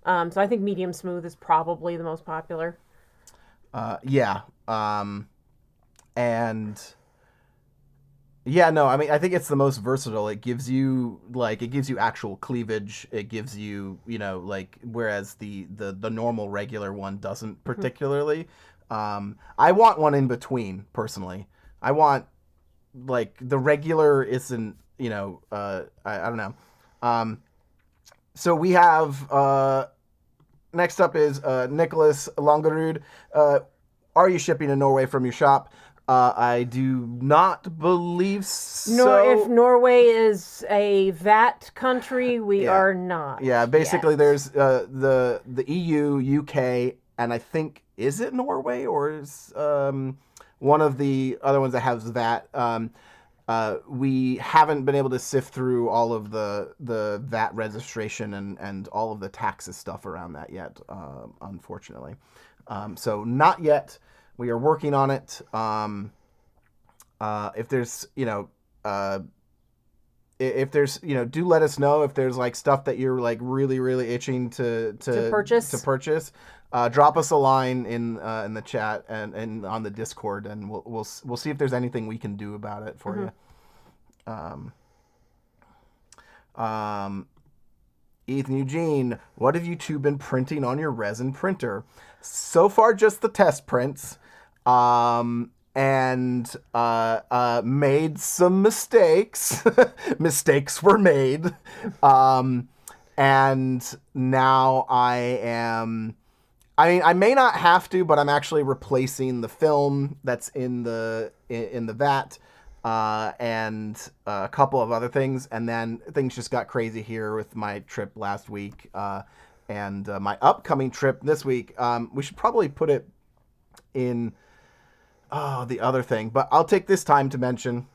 Speaker 2: So I think medium smooth is probably the most popular.
Speaker 3: Yeah. And yeah, no, I think it's the most versatile. It gives you actual cleavage. It gives you, whereas the normal regular one doesn't particularly. I want one in between, personally. I want, the regular isn't, I don't know. So we have, next up is Nicholas Longerud. Are you shipping to Norway from your shop? I do not believe so.
Speaker 2: If Norway is a VAT country, we are not.
Speaker 3: Yeah, basically yet. There's the EU, UK, and I think, is it Norway, or is one of the other ones that has VAT? We haven't been able to sift through all of the VAT registration and all of the taxes stuff around that yet, unfortunately. So not yet. We are working on it. If there's, if there's, do let us know if there's stuff that you're really, really itching to purchase. Drop us a line in the chat and on the Discord, and we'll see if there's anything we can do about it for you. Ethan Eugene, what have you two been printing on your resin printer? So far, just the test prints. And made some mistakes. Mistakes were made. And now I am... I may not have to, but I'm actually replacing the film that's in the vat, and a couple of other things. And then things just got crazy here with my trip last week, and my upcoming trip this week. We should probably put it in the other thing, but I'll take this time to mention,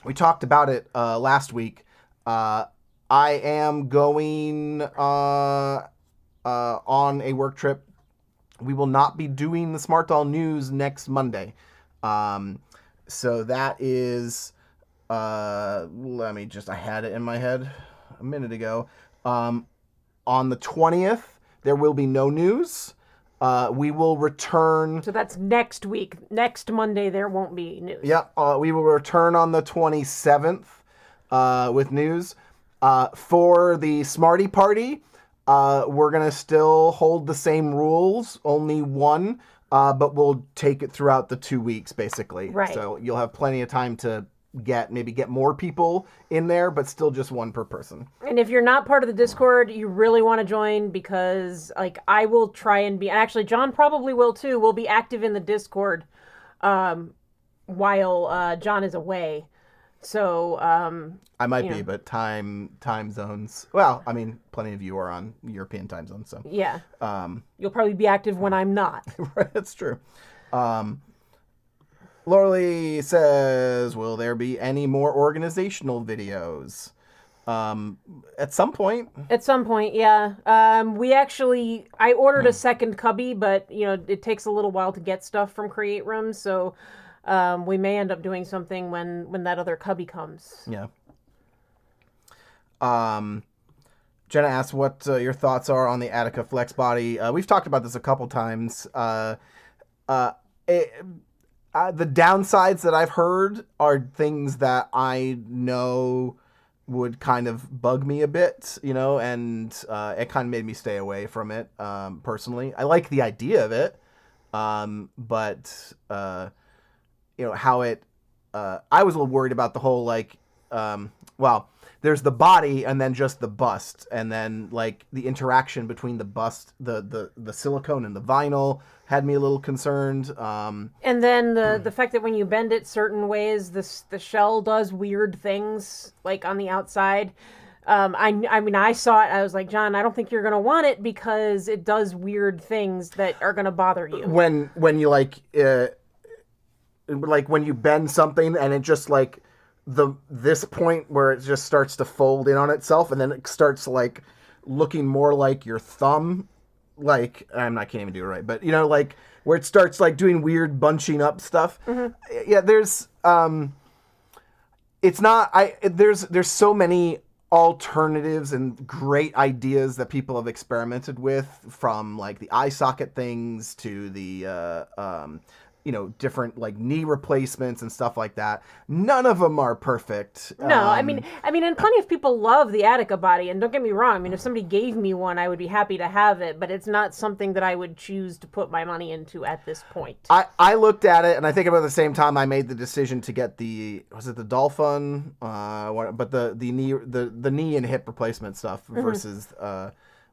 Speaker 3: we talked about it last week. I am going on a work trip. We will not be doing the Smart Doll News next Monday. So that is, I had it in my head a minute ago. On the 20th, there will be no news. We will return. So
Speaker 2: that's next week. Next Monday, there won't be news.
Speaker 3: Yep. We will return on the 27th with news. For the Smartie party, we're going to still hold the same rules, only one, but we'll take it throughout the 2 weeks, basically.
Speaker 2: Right.
Speaker 3: So you'll have plenty of time to get more people in there, but still just one per person.
Speaker 2: And if you're not part of the Discord, you really want to join, because I will try and be, and actually John probably will too, we'll be active in the Discord while John is away. So
Speaker 3: I might
Speaker 2: you
Speaker 3: be,
Speaker 2: know.
Speaker 3: but time zones. Well, I mean, plenty of you are on European time zones, so
Speaker 2: Yeah. You'll probably be active when I'm not.
Speaker 3: right, that's true. Lorley says, "Will there be any more organizational videos?" At some point.
Speaker 2: At some point, yeah. I ordered a second cubby, but it takes a little while to get stuff from Create Room, so we may end up doing something when that other cubby comes.
Speaker 3: Yeah. Jenna asks what your thoughts are on the Attica Flex body. We've talked about this a couple times. The downsides that I've heard are things that I know would kind of bug me a bit, and it kind of made me stay away from it personally. I like the idea of it, but how it. I was a little worried about the whole there's the body and then just the bust, and then like the interaction between the bust, the silicone and the vinyl had me a little concerned.
Speaker 2: And then the fact that when you bend it certain ways, the shell does weird things like on the outside. I mean, I saw it. I was like, John, I don't think you're gonna want it because it does weird things that are gonna bother you.
Speaker 3: When you like when you bend something and it just like this point where it just starts to fold in on itself, and then it starts like looking more like your thumb. Like I can't even do it right, but like where it starts like doing weird bunching up stuff. Mm-hmm. Yeah, there's it's not. There's so many alternatives and great ideas that people have experimented with, from like the eye socket things to the different like knee replacements and stuff like that. None of them are perfect.
Speaker 2: No, I mean, and plenty of people love the Attica body, and don't get me wrong. I mean, if somebody gave me one, I would be happy to have it, but it's not something that I would choose to put my money into at this point.
Speaker 3: I looked at it, and I think about the same time I made the decision to get was it the Dolphin, but the knee and hip replacement stuff versus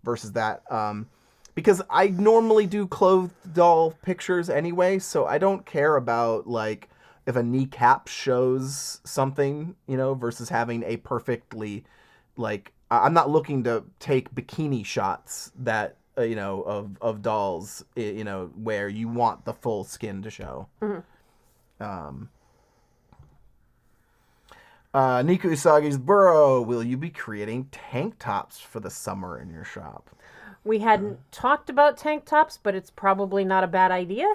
Speaker 3: that. Because I normally do clothed doll pictures anyway, so I don't care about like if a kneecap shows something, versus having a perfectly like I'm not looking to take bikini shots that of dolls, where you want the full skin to show. Mm-hmm. Niku Usagi's Burrow, will you be creating tank tops for the summer in your shop?
Speaker 2: We hadn't talked about tank tops, but it's probably not a bad idea.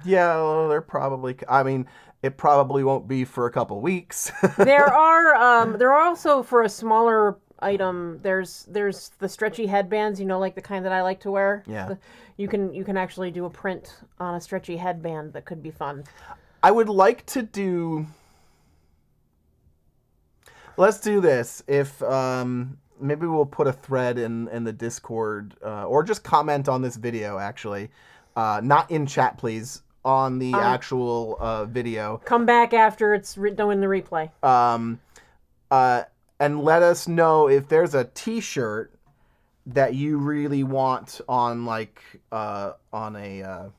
Speaker 3: Yeah, well, they're probably. I mean, it probably won't be for a couple weeks.
Speaker 2: There are also, for a smaller item, there's the stretchy headbands, like the kind that I like to wear.
Speaker 3: Yeah.
Speaker 2: You can actually do a print on a stretchy headband that could be fun.
Speaker 3: I would like to do. Let's do this. If maybe we'll put a thread in the Discord, or just comment on this video, actually. Not in chat, please. On the actual video.
Speaker 2: Come back after it's done in the replay.
Speaker 3: And let us know if there's a t-shirt that you really want on, like, on a...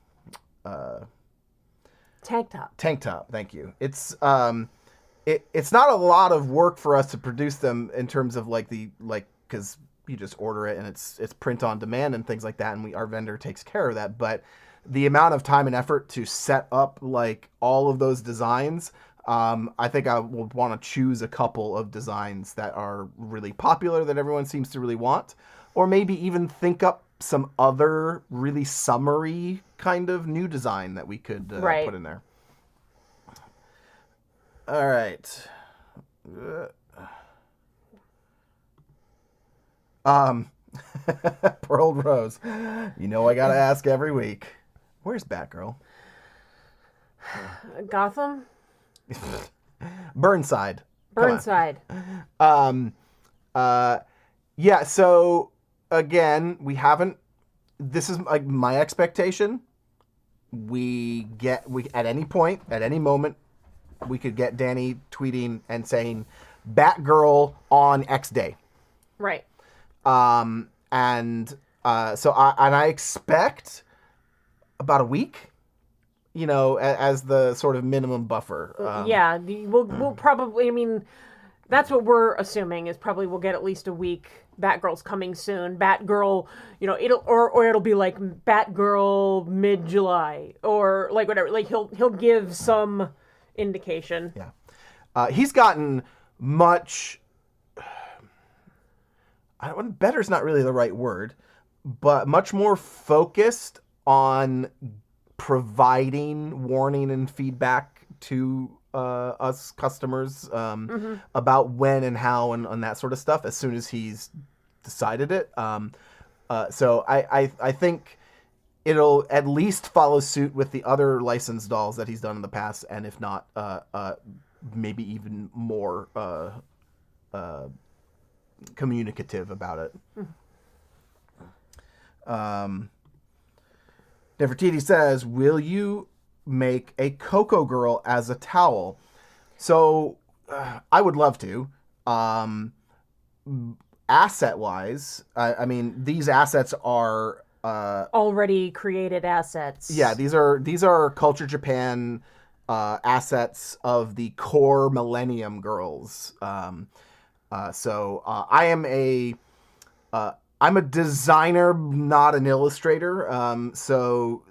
Speaker 2: Tank top.
Speaker 3: Tank top, thank you. It's not a lot of work for us to produce them in terms of because you just order it and it's print on demand and things like that, and our vendor takes care of that. But the amount of time and effort to set up like all of those designs, I think I will want to choose a couple of designs that are really popular that everyone seems to really want, or maybe even think up some other really summery kind of new design that we could put in there. All right. Pearl Rose. I gotta ask every week. Where's Batgirl?
Speaker 2: Gotham?
Speaker 3: Burnside.
Speaker 2: Burnside.
Speaker 3: Yeah, so again, we haven't. This is like my expectation. We at any point, at any moment, we could get Danny tweeting and saying Batgirl on X day.
Speaker 2: Right.
Speaker 3: So I expect about a week, as the sort of minimum buffer.
Speaker 2: Yeah, we'll probably. I mean, that's what we're assuming is probably we'll get at least a week. Batgirl's coming soon. Batgirl, it'll be like Batgirl mid-July or like whatever. Like he'll give some indication.
Speaker 3: Yeah, he's gotten much. Better's not really the right word, but much more focused on providing warning and feedback to us customers about when and how and that sort of stuff as soon as he's decided it. So I think it'll at least follow suit with the other licensed dolls that he's done in the past, and if not, maybe even more communicative about it. Nefertiti says, will you make a Coco Girl as a towel? So I would love to. Asset wise, I mean, these assets are
Speaker 2: already created assets.
Speaker 3: Yeah, these are Culture Japan assets of the core Millennium Girls. So I am I'm a designer, not an illustrator. So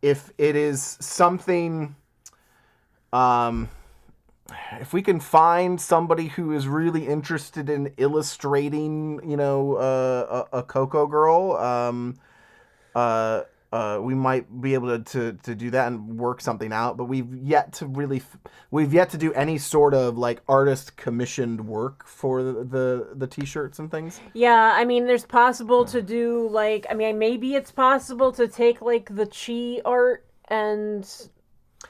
Speaker 3: if it is something, if we can find somebody who is really interested in illustrating, a Coco Girl, we might be able to do that and work something out. But we've yet to do any sort of like artist commissioned work for the t-shirts and things.
Speaker 2: Yeah, I mean, there's possible to do maybe it's possible to take like the Chi art and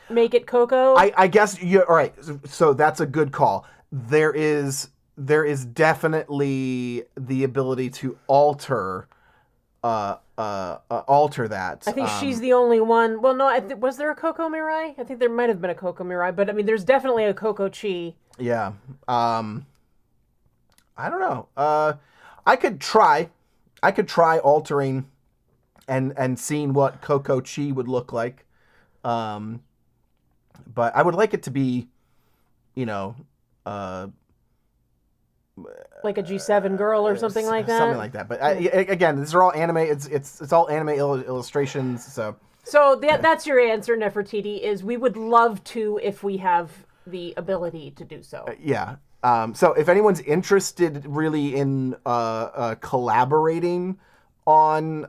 Speaker 2: make it Coco.
Speaker 3: I guess you're all right. So that's a good call. There is definitely the ability to alter that.
Speaker 2: I think she's the only one. Well, no, was there a Coco Mirai? I think there might have been a Coco Mirai, but I mean, there's definitely a Coco Chi.
Speaker 3: Yeah. I don't know. I could try altering and seeing what Coco Chi would look like. But I would like it to be,
Speaker 2: like a G7 girl or something like that.
Speaker 3: Something like that. But again, these are all anime. It's all anime illustrations. So
Speaker 2: that's your answer, Nefertiti. Is we would love to if we have the ability to do so.
Speaker 3: Yeah. So if anyone's interested really in collaborating on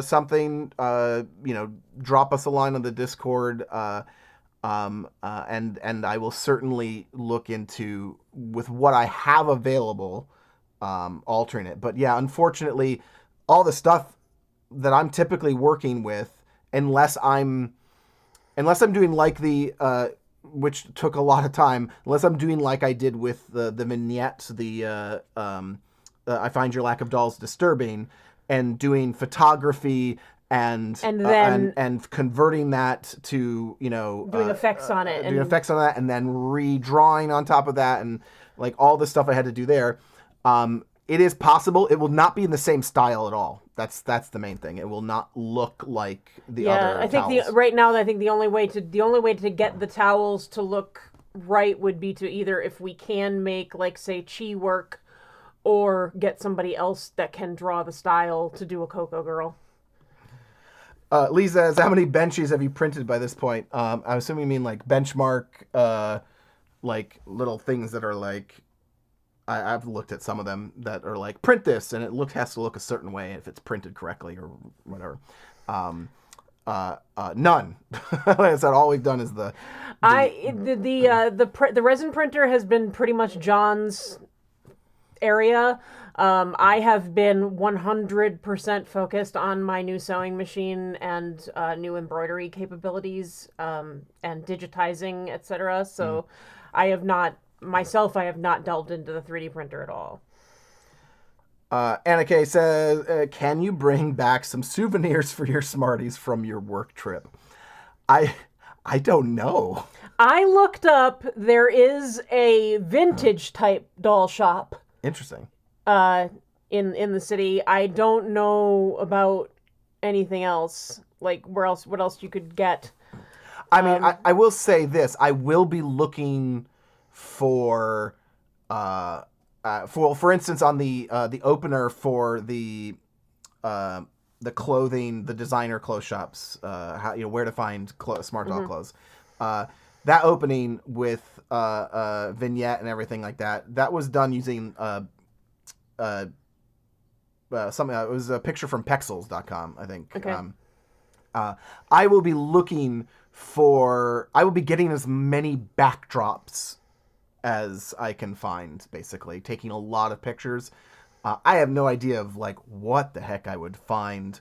Speaker 3: something, drop us a line on the Discord. And I will certainly look into, with what I have available, altering it. But yeah, unfortunately, all the stuff that I'm typically working with, unless I'm doing like the, which took a lot of time, unless I'm doing like I did with the vignettes, I find your lack of dolls disturbing, and doing photography and converting that to
Speaker 2: doing effects on it,
Speaker 3: doing effects on that, and then redrawing on top of that, and like all the stuff I had to do there. It is possible. It will not be in the same style at all. That's the main thing. It will not look like the other.
Speaker 2: I think
Speaker 3: towels.
Speaker 2: right now I think the only way to get the towels to look right would be to either, if we can make like say Chi work, or get somebody else that can draw the style to do a Coco Girl.
Speaker 3: Lee says, how many benchies have you printed by this point? I'm assuming you mean like benchmark, like little things that are like, I've looked at some of them that are like, print this, and it has to look a certain way if it's printed correctly or whatever. None. Like I said, all we've done is the
Speaker 2: resin printer has been pretty much John's area. I have been 100% focused on my new sewing machine and new embroidery capabilities, and digitizing, etc. So I have not delved into the 3D printer at all.
Speaker 3: Anna Kay says, can you bring back some souvenirs for your Smarties from your work trip? I don't know.
Speaker 2: I looked up, there is a vintage type doll shop.
Speaker 3: Interesting.
Speaker 2: In the city. I don't know about anything else. like what else you could get.
Speaker 3: I mean, I will say this. I will be looking for instance, on the opener for the clothing, the designer clothes shops, where to find smart doll clothes. That opening with vignette and everything like that was done using something. It was a picture from Pexels.com, I think.
Speaker 2: Okay.
Speaker 3: I will be getting as many backdrops as I can find, basically taking a lot of pictures. I have no idea of like what the heck I would find,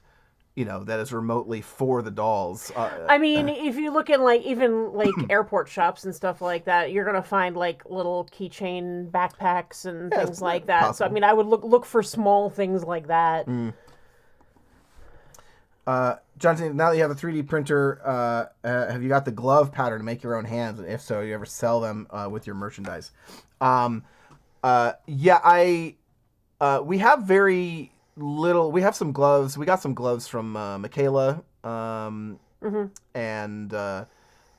Speaker 3: that is remotely for the dolls.
Speaker 2: I mean, if you look at even airport shops and stuff like that, you're gonna find like little keychain backpacks and things like that.
Speaker 3: Possible.
Speaker 2: So I mean, I would look for small things like that.
Speaker 3: Johnson, now that you have a 3D printer, have you got the glove pattern to make your own hands? And if so, you ever sell them with your merchandise? We have very little. We have some gloves. We got some gloves from Michaela and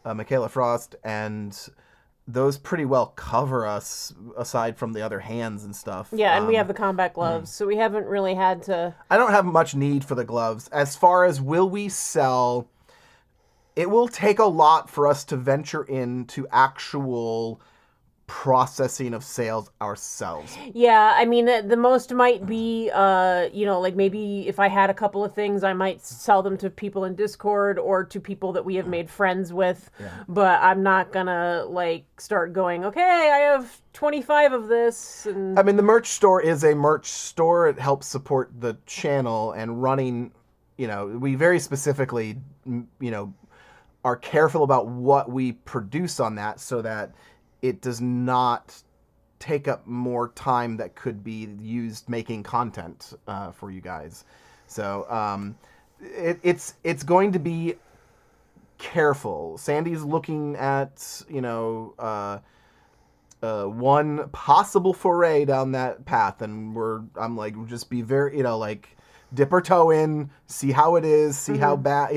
Speaker 3: Michaela Frost, and those pretty well cover us aside from the other hands and stuff.
Speaker 2: Yeah, and we have the combat gloves, so we haven't really had to...
Speaker 3: I don't have much need for the gloves. As far as will we sell, it will take a lot for us to venture into actual processing of sales ourselves.
Speaker 2: Yeah, I mean, the most might be, maybe if I had a couple of things, I might sell them to people in Discord or to people that we have made friends with. Yeah. But I'm not gonna, start going, okay, I have 25 of this. And...
Speaker 3: I mean, the merch store is a merch store. It helps support the channel and running, we very specifically, are careful about what we produce on that so that it does not take up more time that could be used making content for you guys. So it's going to be careful. Sandy's looking at one possible foray down that path, and I'm like, just be very dip our toe in, see how it is, see how bad,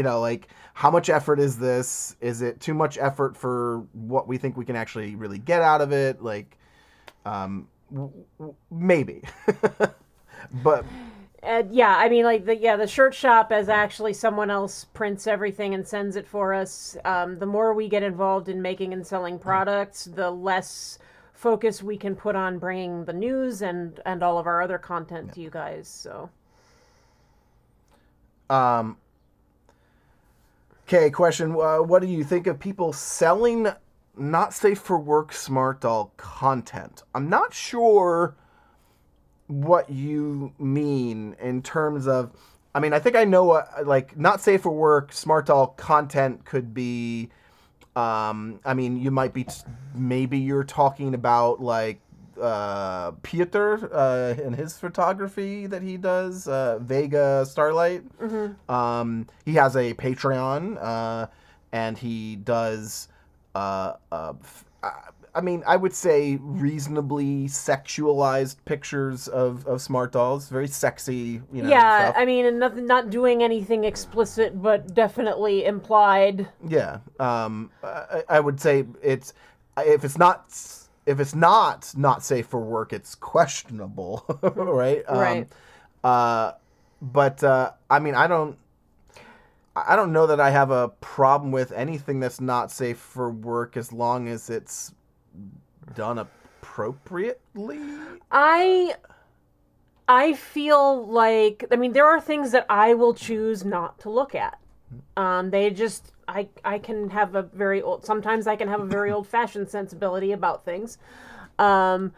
Speaker 3: how much effort is this? Is it too much effort for what we think we can actually really get out of it? Maybe. But
Speaker 2: the shirt shop, as actually someone else prints everything and sends it for us. The more we get involved in making and selling products, the less focus we can put on bringing the news and all of our other content to you guys. So.
Speaker 3: Okay, question. What do you think of people selling not safe for work smart doll content? I'm not sure what you mean in terms of, I think I know what, not safe for work smart doll content could be, you might be, maybe you're talking about Pieter and his photography that he does, Vega Starlight. He has a Patreon, and he does, I would say reasonably sexualized pictures of smart dolls, very sexy,
Speaker 2: Yeah,
Speaker 3: stuff.
Speaker 2: And not doing anything explicit, but definitely implied.
Speaker 3: Yeah, I would say if it's not safe for work, it's questionable, right?
Speaker 2: Right.
Speaker 3: But I don't know that I have a problem with anything that's not safe for work as long as it's done appropriately.
Speaker 2: I feel like, there are things that I will choose not to look at. I can have a very old, sometimes I can have a very old-fashioned sensibility about things. And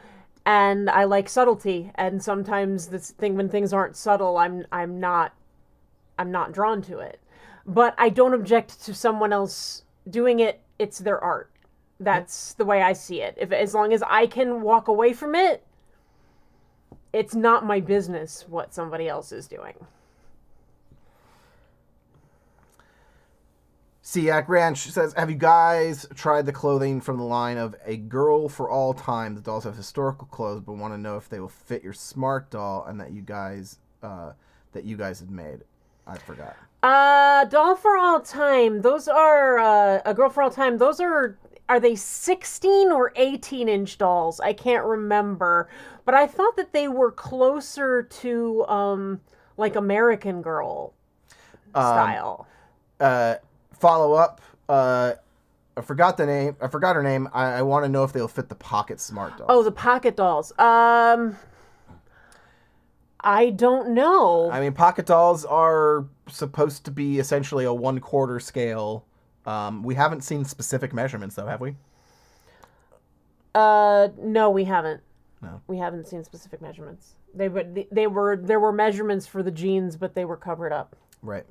Speaker 2: I like subtlety, and sometimes when things aren't subtle, I'm not drawn to it. But I don't object to someone else doing it. It's their art. That's the way I see it. As long as I can walk away from it, it's not my business what somebody else is doing.
Speaker 3: Siak Ranch says, have you guys tried the clothing from the line of A Girl for All Time? The dolls have historical clothes, but want to know if they will fit your smart doll and that you guys have made. I forgot.
Speaker 2: Doll for All Time. Those are a Girl for All Time. Those are they 16 or 18-inch dolls? I can't remember, but I thought that they were closer to like American Girl style.
Speaker 3: Follow up. I forgot the name. I forgot her name. I want to know if they'll fit the Pocket Smart dolls.
Speaker 2: Oh, the Pocket dolls. I don't know.
Speaker 3: I mean, Pocket dolls are supposed to be essentially a 1/4 scale. We haven't seen specific measurements, though, have we?
Speaker 2: No, we haven't.
Speaker 3: No.
Speaker 2: We haven't seen specific measurements. There were measurements for the jeans, but they were covered up.
Speaker 3: Right.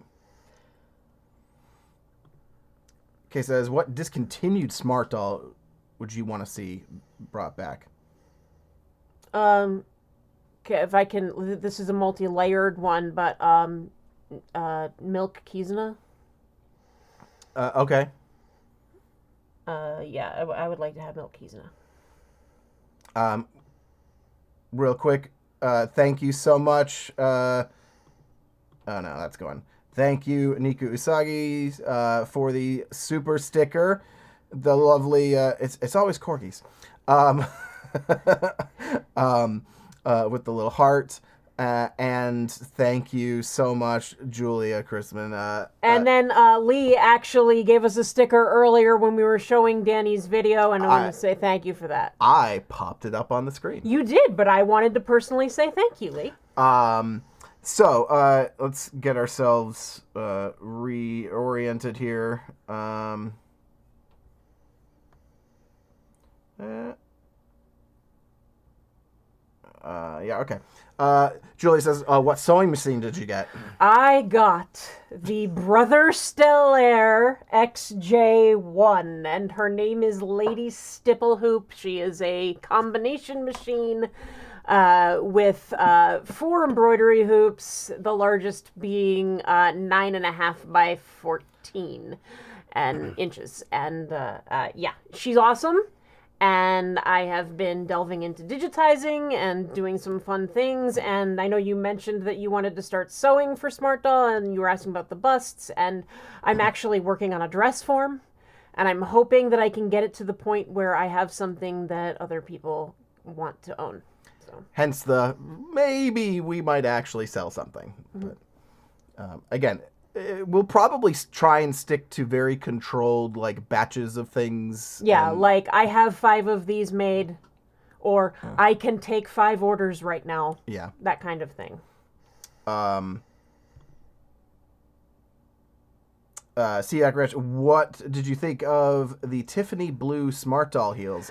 Speaker 3: Okay, says, what discontinued Smart doll would you want to see brought back?
Speaker 2: Okay, if I can, this is a multi-layered one, but Milk Kizuna.
Speaker 3: Okay.
Speaker 2: Yeah, I would like to have Milk Kizuna.
Speaker 3: Real quick, thank you so much. Oh no, that's gone. Thank you, Niku Usagi, for the super sticker. The lovely, it's always corgis. With the little heart. And thank you so much, Julia Chrisman.
Speaker 2: And then Lee actually gave us a sticker earlier when we were showing Danny's video, and I want to say thank you for that.
Speaker 3: I popped it up on the screen.
Speaker 2: You did, but I wanted to personally say thank you, Lee.
Speaker 3: So let's get ourselves reoriented here. Yeah, okay. Julie says, what sewing machine did you get?
Speaker 2: I got the Brother Stellaire XJ1, and her name is Lady Stipplehoop. She is a combination machine with 4 embroidery hoops, the largest being 9.5 by 14 inches. And yeah, she's awesome. And I have been delving into digitizing and doing some fun things. And I know you mentioned that you wanted to start sewing for Smart Doll, and you were asking about the busts. And I'm actually working on a dress form. And I'm hoping that I can get it to the point where I have something that other people want to own. So.
Speaker 3: Hence the maybe we might actually sell something.
Speaker 2: Mm-hmm.
Speaker 3: But again, we'll probably try and stick to very controlled, like, batches of things.
Speaker 2: Yeah, like, I have 5 of these made, or I can take 5 orders right now.
Speaker 3: Yeah.
Speaker 2: That kind of thing.
Speaker 3: Siak Rich, what did you think of the Tiffany blue Smart Doll heels?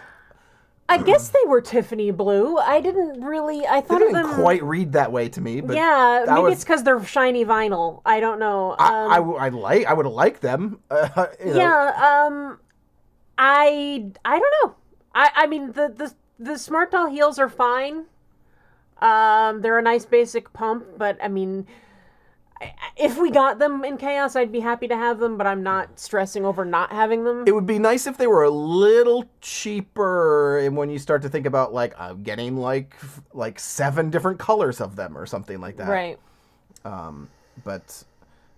Speaker 2: I guess they were Tiffany blue. I didn't really. I thought
Speaker 3: They
Speaker 2: of
Speaker 3: didn't
Speaker 2: them
Speaker 3: quite read that way to me, but
Speaker 2: yeah, maybe it's because they're shiny vinyl. I don't know.
Speaker 3: I would have liked them. You know.
Speaker 2: Yeah. I don't know. I mean the Smart Doll heels are fine. They're a nice basic pump, but I mean, if we got them in Chaos, I'd be happy to have them, but I'm not stressing over not having them.
Speaker 3: It would be nice if they were a little cheaper, and when you start to think about, like, getting, like 7 different colors of them or something like that.
Speaker 2: Right.
Speaker 3: But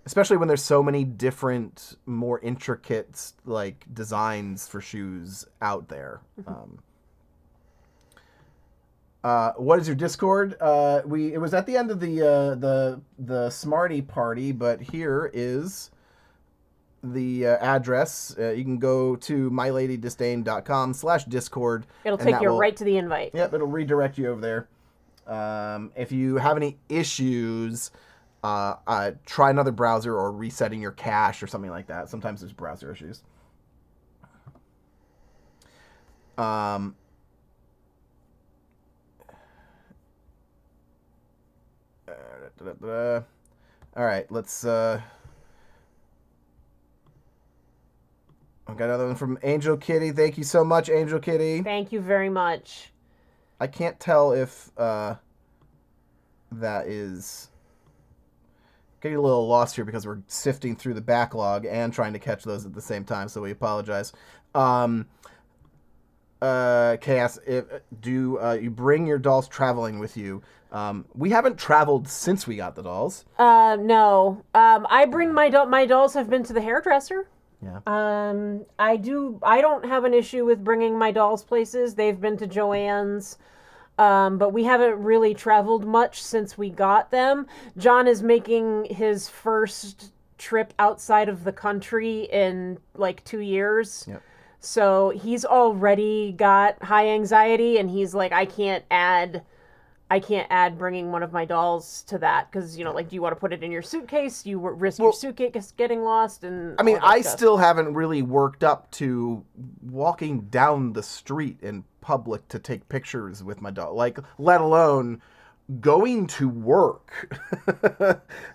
Speaker 3: especially when there's so many different, more intricate, like, designs for shoes out there. What is your Discord? It was at the end of the Smartie party, but here is the address. You can go to myladydisdain.com/discord.
Speaker 2: It'll take you right to the invite.
Speaker 3: Yep, it'll redirect you over there. If you have any issues, try another browser or resetting your cache or something like that. Sometimes there's browser issues. All right, let's I got another one from Angel Kitty. Thank you so much, Angel Kitty.
Speaker 2: Thank you very much.
Speaker 3: I can't tell if that is getting a little lost here because we're sifting through the backlog and trying to catch those at the same time, so we apologize. Chaos, do you bring your dolls traveling with you? We haven't traveled since we got the dolls.
Speaker 2: No. I bring my dolls have been to the hairdresser.
Speaker 3: Yeah.
Speaker 2: I don't have an issue with bringing my dolls places. They've been to Joann's. But we haven't really traveled much since we got them. John is making his first trip outside of the country in like 2 years.
Speaker 3: Yep.
Speaker 2: So he's already got high anxiety, and he's like, I can't add bringing one of my dolls to that, because, you know, like, do you want to put it in your suitcase? You risk your suitcase getting lost, and
Speaker 3: I mean,
Speaker 2: all that
Speaker 3: I
Speaker 2: stuff.
Speaker 3: still haven't really worked up to walking down the street in public to take pictures with my doll, like, let alone going to work.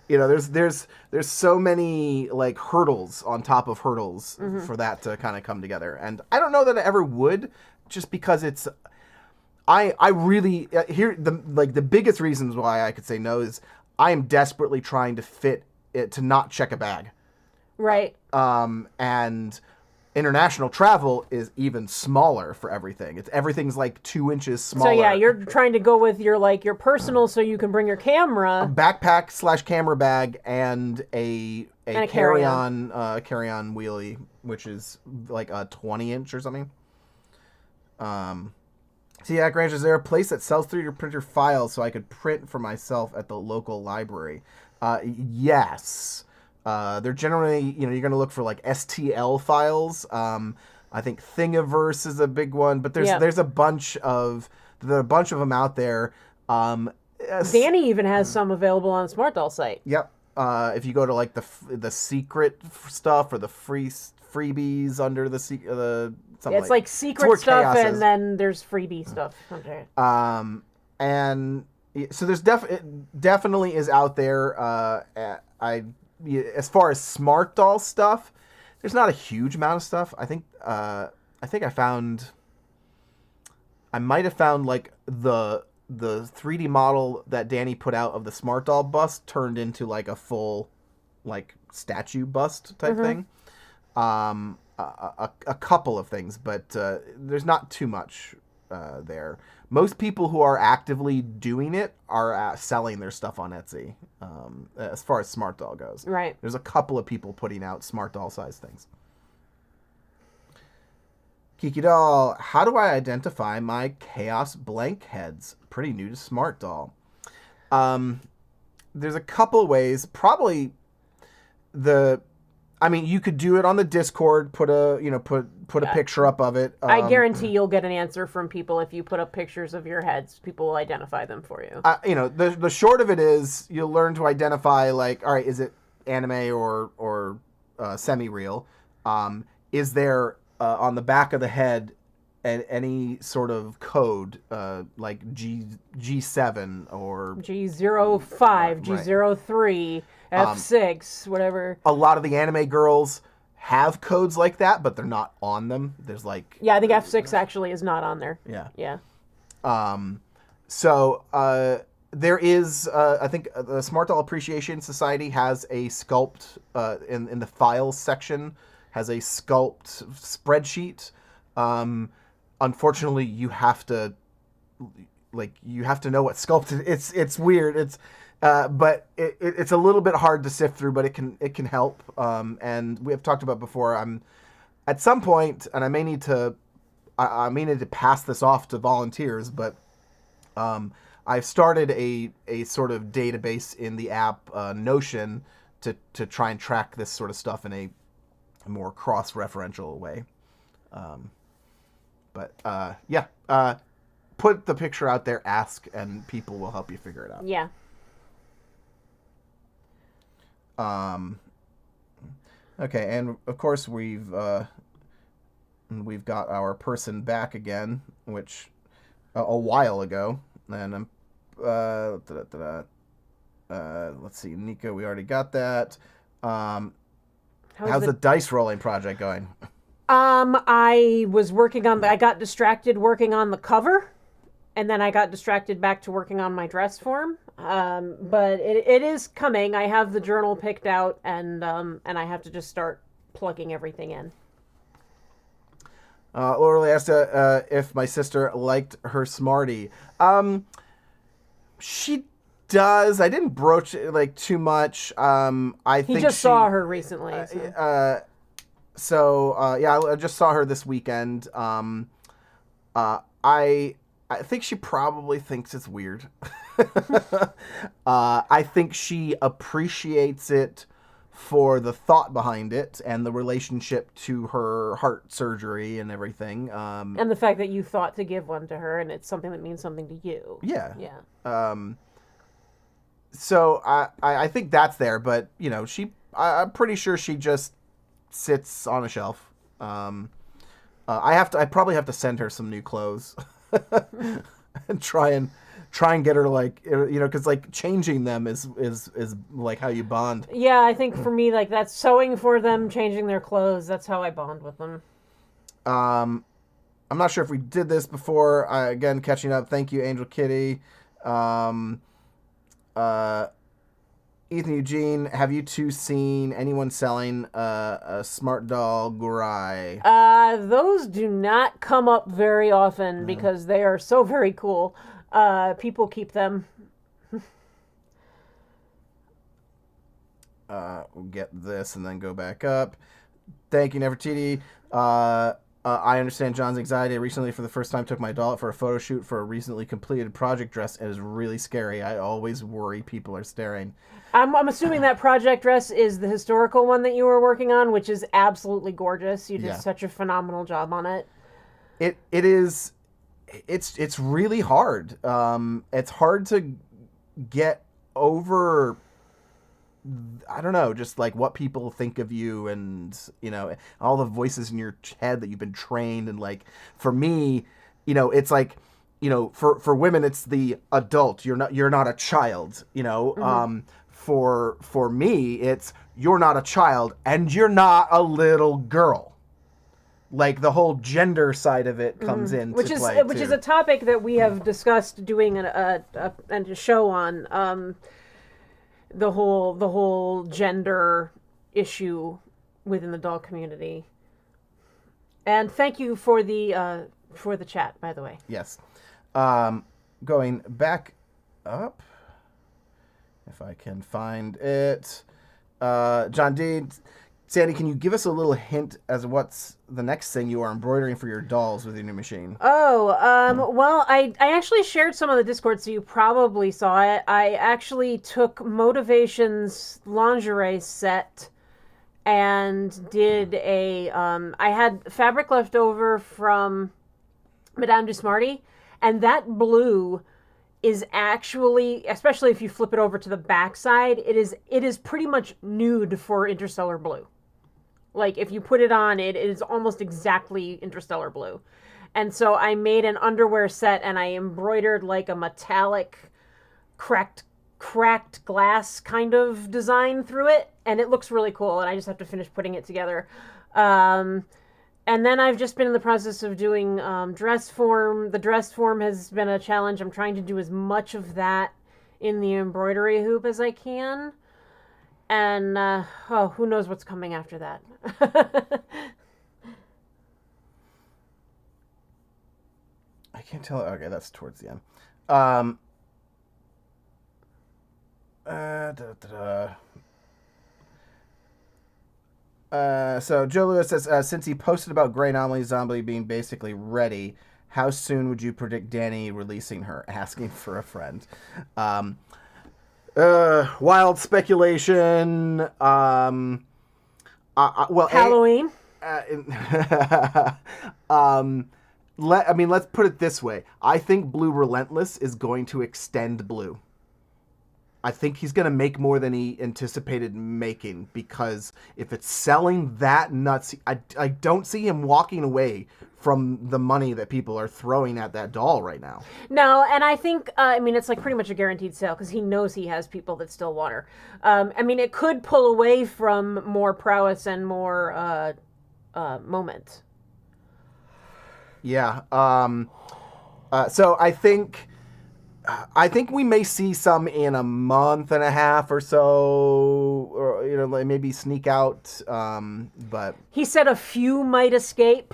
Speaker 3: You know, there's so many like hurdles on top of hurdles for that to kind of come together, and I don't know that it ever would, just because it's. I really here the biggest reasons why I could say no is I am desperately trying to fit it to not check a bag.
Speaker 2: Right.
Speaker 3: And international travel is even smaller for everything. Everything's like 2 inches smaller.
Speaker 2: So yeah, you're trying to go with your personal, so you can bring your camera.
Speaker 3: Backpack / camera bag and a carry-on wheelie, which is like a 20-inch or something. So yeah, Grange, is there a place that sells through your printer files so I could print for myself at the local library? Yes. They're generally, you know, you're going to look for like STL files. I think Thingiverse is a big one, but there's a bunch of them out there.
Speaker 2: Danny even has some available on the Smart Doll site.
Speaker 3: Yep. If you go to like the secret stuff or the freebies under the something
Speaker 2: It's like secret stuff, and then there's freebie stuff. Okay.
Speaker 3: And so there's definitely is out there. As far as Smart Doll stuff, there's not a huge amount of stuff. I think I might have found like the 3D model that Danny put out of the Smart Doll bust turned into like a full like statue bust type thing. A couple of things, but there's not too much there. Most people who are actively doing it are selling their stuff on Etsy, as far as Smart Doll goes.
Speaker 2: Right.
Speaker 3: There's a couple of people putting out Smart Doll size things. Kiki Doll, how do I identify my Chaos blank heads? Pretty new to Smart Doll. There's a couple of ways. Probably you could do it on the Discord. Put a picture up of it.
Speaker 2: I guarantee you'll get an answer from people if you put up pictures of your heads. People will identify them for you.
Speaker 3: The short of it is you'll learn to identify, like, all right, is it anime or semi-real? Is there on the back of the head any sort of code, like G7 or
Speaker 2: G05, G03, F6, whatever.
Speaker 3: A lot of the anime girls have codes like that, but they're not on them. There's like...
Speaker 2: Yeah, I think F6 actually is not on there.
Speaker 3: Yeah.
Speaker 2: Yeah.
Speaker 3: So there is, I think the Smart Doll Appreciation Society has a sculpt, in the files section, has a sculpt spreadsheet. Unfortunately, you have to know what sculpt it's weird. But it's a little bit hard to sift through, but it can help. And we have talked about before. I'm at some point, and I may need to pass this off to volunteers, but I've started a sort of database in the app Notion to try and track this sort of stuff in a more cross-referential way. Put the picture out there, ask, and people will help you figure it out.
Speaker 2: Yeah.
Speaker 3: Okay, and of course we've got our person back again, which a while ago, and let's see, Nico, we already got that. How's the dice rolling project going?
Speaker 2: I was I got distracted working on the cover, and then I got distracted back to working on my dress form. But it is coming. I have the journal picked out, and I have to just start plugging everything in.
Speaker 3: Laura asked if my sister liked her Smartie. She does. I didn't broach it like too much. I think
Speaker 2: He just saw her recently. So.
Speaker 3: Yeah, I just saw her this weekend. I think she probably thinks it's weird. I think she appreciates it for the thought behind it and the relationship to her heart surgery and everything.
Speaker 2: And the fact that you thought to give one to her, and it's something that means something to you.
Speaker 3: Yeah.
Speaker 2: Yeah.
Speaker 3: So I think that's there, but you know, I'm pretty sure she just sits on a shelf. I probably have to send her some new clothes and try and get her, like, you know, because like changing them is like how you bond.
Speaker 2: Yeah, I think for me, like, that's sewing for them, changing their clothes. That's how I bond with them.
Speaker 3: I'm not sure if we did this before. Again, catching up. Thank you, Angel Kitty. Ethan Eugene, have you two seen anyone selling a Smart Doll Gurai?
Speaker 2: Those do not come up very often because they are so very cool. People keep them.
Speaker 3: We'll get this and then go back up. Thank you, Nefertiti. I understand John's anxiety. I recently, for the first time, took my doll out for a photo shoot for a recently completed project dress. It is really scary. I always worry people are staring.
Speaker 2: I'm assuming that project dress is the historical one that you were working on, which is absolutely gorgeous. You did such a phenomenal job on it.
Speaker 3: It is. It's really hard. It's hard to get over. I don't know, just like what people think of you, and you know, all the voices in your head that you've been trained. And like for me, you know, it's like, you know, for women, it's the adult. You're not a child. You know, for me, it's you're not a child and you're not a little girl. Like the whole gender side of it comes in,
Speaker 2: which is a topic that we have discussed doing a show on. The whole gender issue within the doll community. And thank you for the chat, by the way.
Speaker 3: Yes. Going back up, if I can find it. John D. Sandy, can you give us a little hint as to what's the next thing you are embroidering for your dolls with your new machine?
Speaker 2: Oh, well, I actually shared some of the Discord, so you probably saw it. I actually took Motivation's lingerie set and did I had fabric left over from Madame de Smartie, and that blue is actually, especially if you flip it over to the back side, it is pretty much nude for Interstellar Blue. Like, if you put it on, it is almost exactly Interstellar Blue. And so I made an underwear set, and I embroidered like a metallic cracked glass kind of design through it, and it looks really cool, and I just have to finish putting it together. And then I've just been in the process of doing dress form. The dress form has been a challenge. I'm trying to do as much of that in the embroidery hoop as I can. And, who knows what's coming after that.
Speaker 3: I can't tell. Okay, that's towards the end. So Joe Lewis says, since he posted about Grey Anomaly Zombie being basically ready, how soon would you predict Danny releasing her? Asking for a friend. Wild speculation. Well,
Speaker 2: Halloween.
Speaker 3: Let's put it this way. I think Blue Relentless is going to extend Blue. I think he's going to make more than he anticipated making, because if it's selling that nuts, I don't see him walking away from the money that people are throwing at that doll right now.
Speaker 2: No, and I think, it's like pretty much a guaranteed sale, because he knows he has people that still want her. It could pull away from more prowess and more moment.
Speaker 3: Yeah. So I think we may see some in a month and a half or so, or maybe sneak out. But
Speaker 2: he said a few might escape.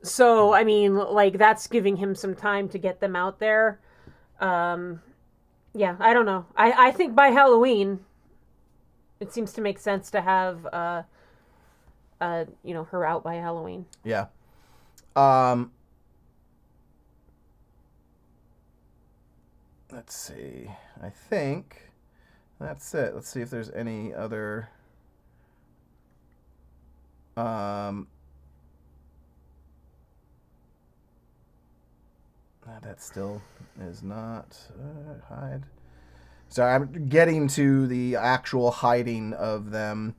Speaker 2: So, I mean, like, that's giving him some time to get them out there. Yeah, I don't know. I think by Halloween, it seems to make sense to have, her out by Halloween.
Speaker 3: Yeah. Let's see. I think that's it. Let's see if there's any other. That still is not hide. Sorry, I'm getting to the actual hiding of them.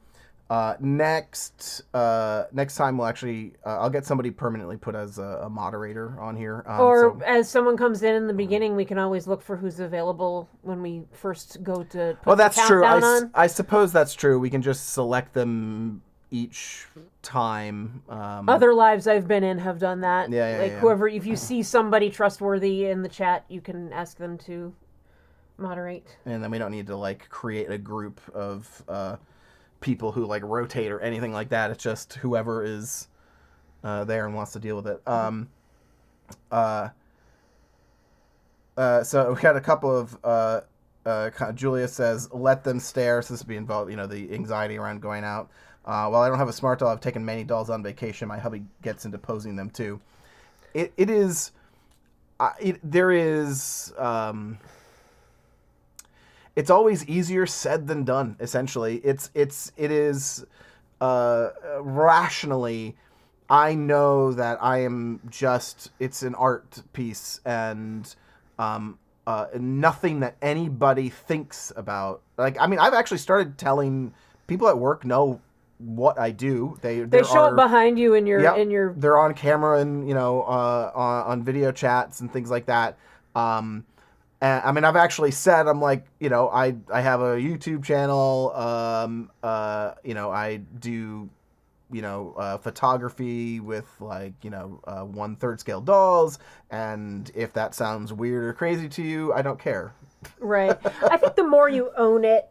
Speaker 3: Next time we'll actually I'll get somebody permanently put as a moderator on here.
Speaker 2: Or as someone comes in the beginning, we can always look for who's available when we first go to put
Speaker 3: that's
Speaker 2: the
Speaker 3: true.
Speaker 2: countdown on.
Speaker 3: I suppose that's true. We can just select them each time.
Speaker 2: Other lives I've been in have done that.
Speaker 3: Yeah.
Speaker 2: Whoever, if you see somebody trustworthy in the chat, you can ask them to moderate.
Speaker 3: And then we don't need to like create a group of people who like rotate or anything like that. It's just whoever is there and wants to deal with it. So we got a couple of Julia says, let them stare. So this would be involved, the anxiety around going out. While I don't have a smart doll, I've taken many dolls on vacation. My hubby gets into posing them too. It's always easier said than done. Essentially, it is rationally, I know that I am just, it's an art piece and nothing that anybody thinks about. Like, I mean, I've actually started telling people at work know what I do. They
Speaker 2: show up behind you in your
Speaker 3: they're on camera and on video chats and things like that. And I mean, I've actually said, I'm like, I have a YouTube channel. I do photography with like 1/3 scale dolls, and if that sounds weird or crazy to you, I don't care.
Speaker 2: Right. I think the more you own it,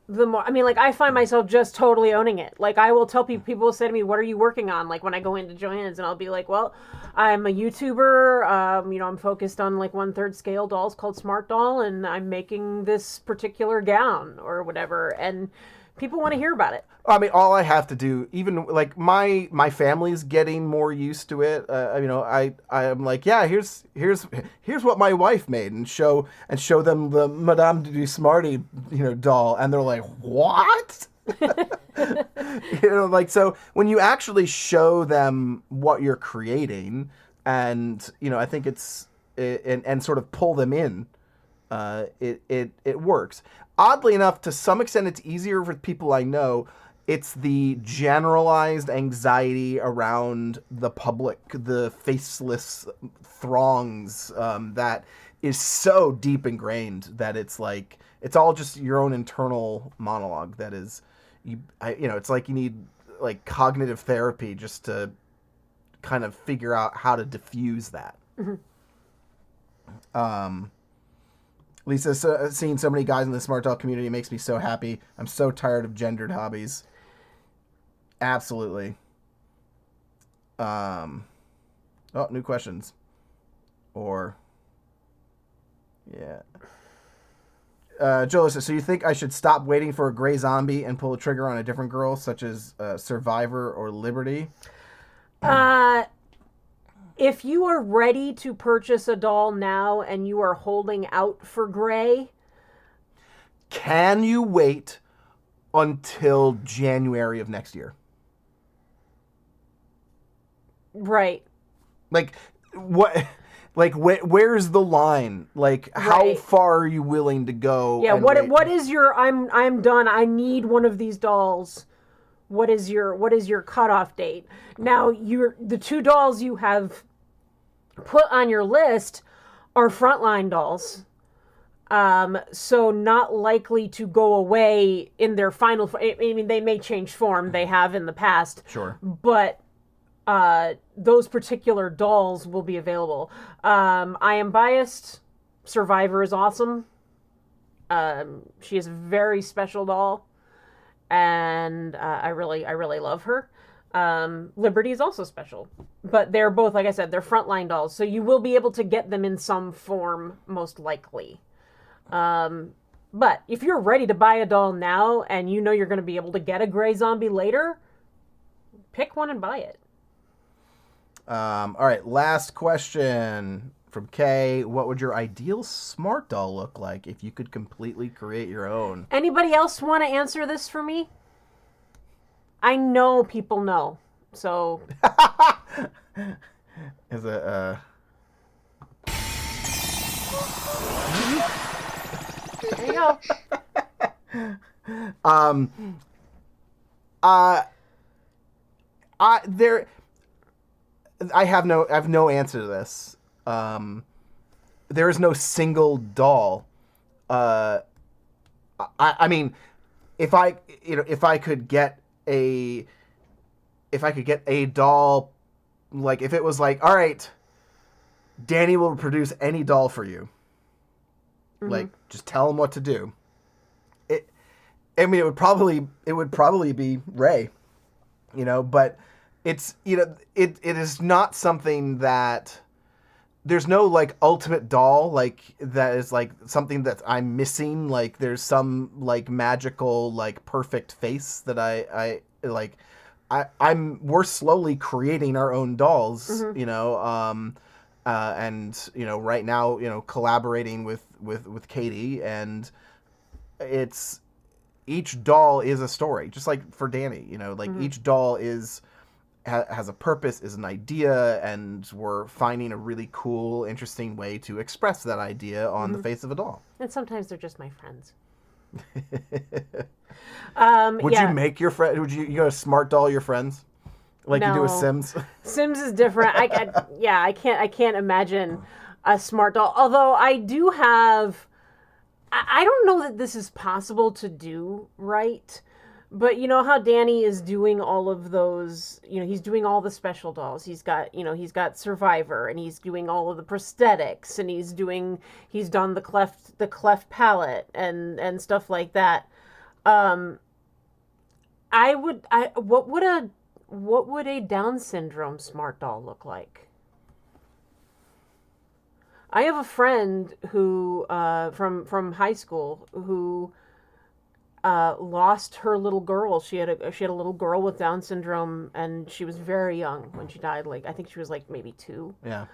Speaker 2: the more, I mean, like, I find myself just totally owning it. Like, I will tell people will say to me, what are you working on? Like, when I go into Joann's, and I'll be like, well, I'm a YouTuber. I'm focused on like 1/3 scale dolls called Smart Doll, and I'm making this particular gown or whatever. And people want to hear about it.
Speaker 3: I mean, all I have to do, even like my family's getting more used to it. I'm like, yeah, here's what my wife made, and show them the Madame du Smartie, doll, and they're like, what? So when you actually show them what you're creating, and I think and sort of pull them in, it works. Oddly enough, to some extent, it's easier with people I know. It's the generalized anxiety around the public, the faceless throngs, that is so deep ingrained that it's like, it's all just your own internal monologue that is, it's like you need like cognitive therapy just to kind of figure out how to diffuse that. Mm-hmm. Lisa, seeing so many guys in the Smart Doll community makes me so happy. I'm so tired of gendered hobbies. Absolutely. New questions. Yeah. Joe, so you think I should stop waiting for a gray zombie and pull a trigger on a different girl, such as Survivor or Liberty?
Speaker 2: If you are ready to purchase a doll now and you are holding out for gray,
Speaker 3: can you wait until January of next year?
Speaker 2: Right.
Speaker 3: Like, what? Like, where's the line? Like, how far are you willing to go?
Speaker 2: Yeah. What is your? I'm done. I need one of these dolls. What is your cutoff date? Now, the two dolls you have put on your list are frontline dolls. So not likely to go away in their final. I mean, they may change form. They have in the past.
Speaker 3: Sure.
Speaker 2: But those particular dolls will be available. I am biased. Survivor is awesome. She is a very special doll, and I really love her. Liberty is also special, but they're both, like I said, they're frontline dolls, so you will be able to get them in some form, most likely. But if you're ready to buy a doll now and you know you're going to be able to get a gray zombie later, pick one and buy it.
Speaker 3: All right, last question from Kay. What would your ideal smart doll look like if you could completely create your own?
Speaker 2: Anybody else want to answer this for me? I know people know, so...
Speaker 3: Is it,
Speaker 2: There you go.
Speaker 3: I have no answer to this. There is no single doll. I mean, if I could get a doll, like if it was like, all right, Danny will produce any doll for you. Mm-hmm. Like, just tell him what to do. It would probably be Ray, but it's, it is not something that there's no like ultimate doll, like that is like something that I'm missing. Like there's some like magical, like perfect face that I like. We're slowly creating our own dolls, mm-hmm. And right now, collaborating with Katie, and it's, each doll is a story, just like for Danny, like mm-hmm. each doll has a purpose, is an idea, and we're finding a really cool, interesting way to express that idea on mm-hmm. the face of a doll.
Speaker 2: And sometimes they're just my friends.
Speaker 3: Would you make your friend? Would you go smart doll your friends, like
Speaker 2: no.
Speaker 3: you do with Sims?
Speaker 2: Sims is different. I can't imagine a smart doll. Although I do have, I don't know that this is possible to do right. But you know how Danny is doing all of those, he's doing all the special dolls. He's got Survivor, and he's doing all of the prosthetics, and he's done the cleft palate and stuff like that. What would a Down syndrome smart doll look like? I have a friend who from high school who lost her little girl. She had a little girl with Down syndrome, and she was very young when she died. Like I think she was like maybe 2.
Speaker 3: Yeah.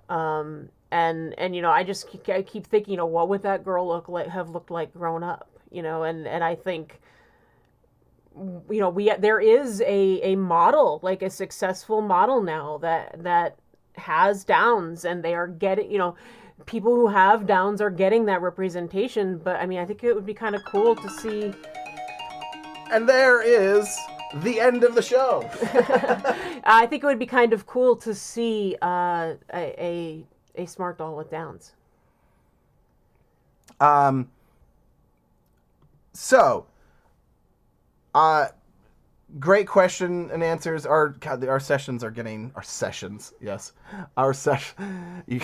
Speaker 2: And I keep thinking, what would that girl have looked like grown up? And I think, there is a model, like a successful model now that has Downs, and they are getting, people who have Downs are getting that representation. But I mean, I think it would be kind of cool to see.
Speaker 3: And there is the end of the show.
Speaker 2: I think it would be kind of cool to see a smart doll with Downs. Great question and answers. Our sessions. Yes, our session. You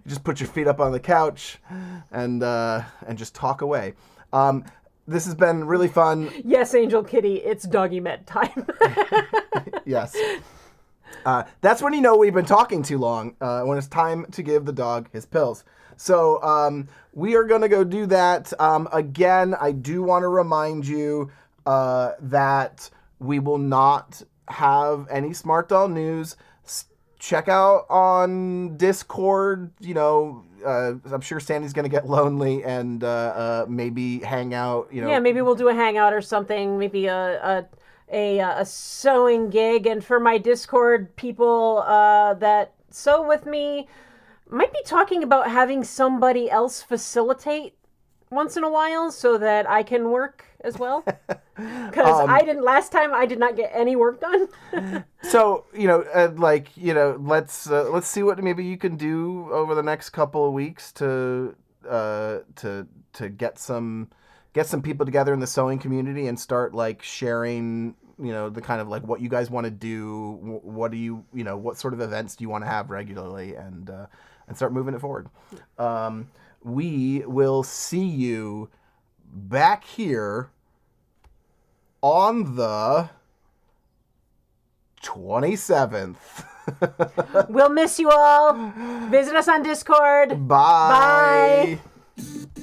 Speaker 2: just put your feet up on the couch and just talk away. This has been really fun. Yes, Angel Kitty, it's doggy med time.
Speaker 3: Yes. That's when we've been talking too long, when it's time to give the dog his pills. So we are going to go do that. Again, I do want to remind you that we will not have any smart doll news. Check out on Discord. I'm sure Sandy's going to get lonely and maybe hang out.
Speaker 2: Yeah, maybe we'll do a hangout or something. Maybe a sewing gig. And for my Discord people that sew with me, might be talking about having somebody else facilitate once in a while so that I can work as well. Because last time I did not get any work done.
Speaker 3: So, let's see what maybe you can do over the next couple of weeks to get some people together in the sewing community and start like sharing, the kind of like what you guys want to do. What do you, what sort of events do you want to have regularly, and start moving it forward. We will see you back here on the 27th.
Speaker 2: We'll miss you all. Visit us on Discord.
Speaker 3: Bye.
Speaker 2: Bye.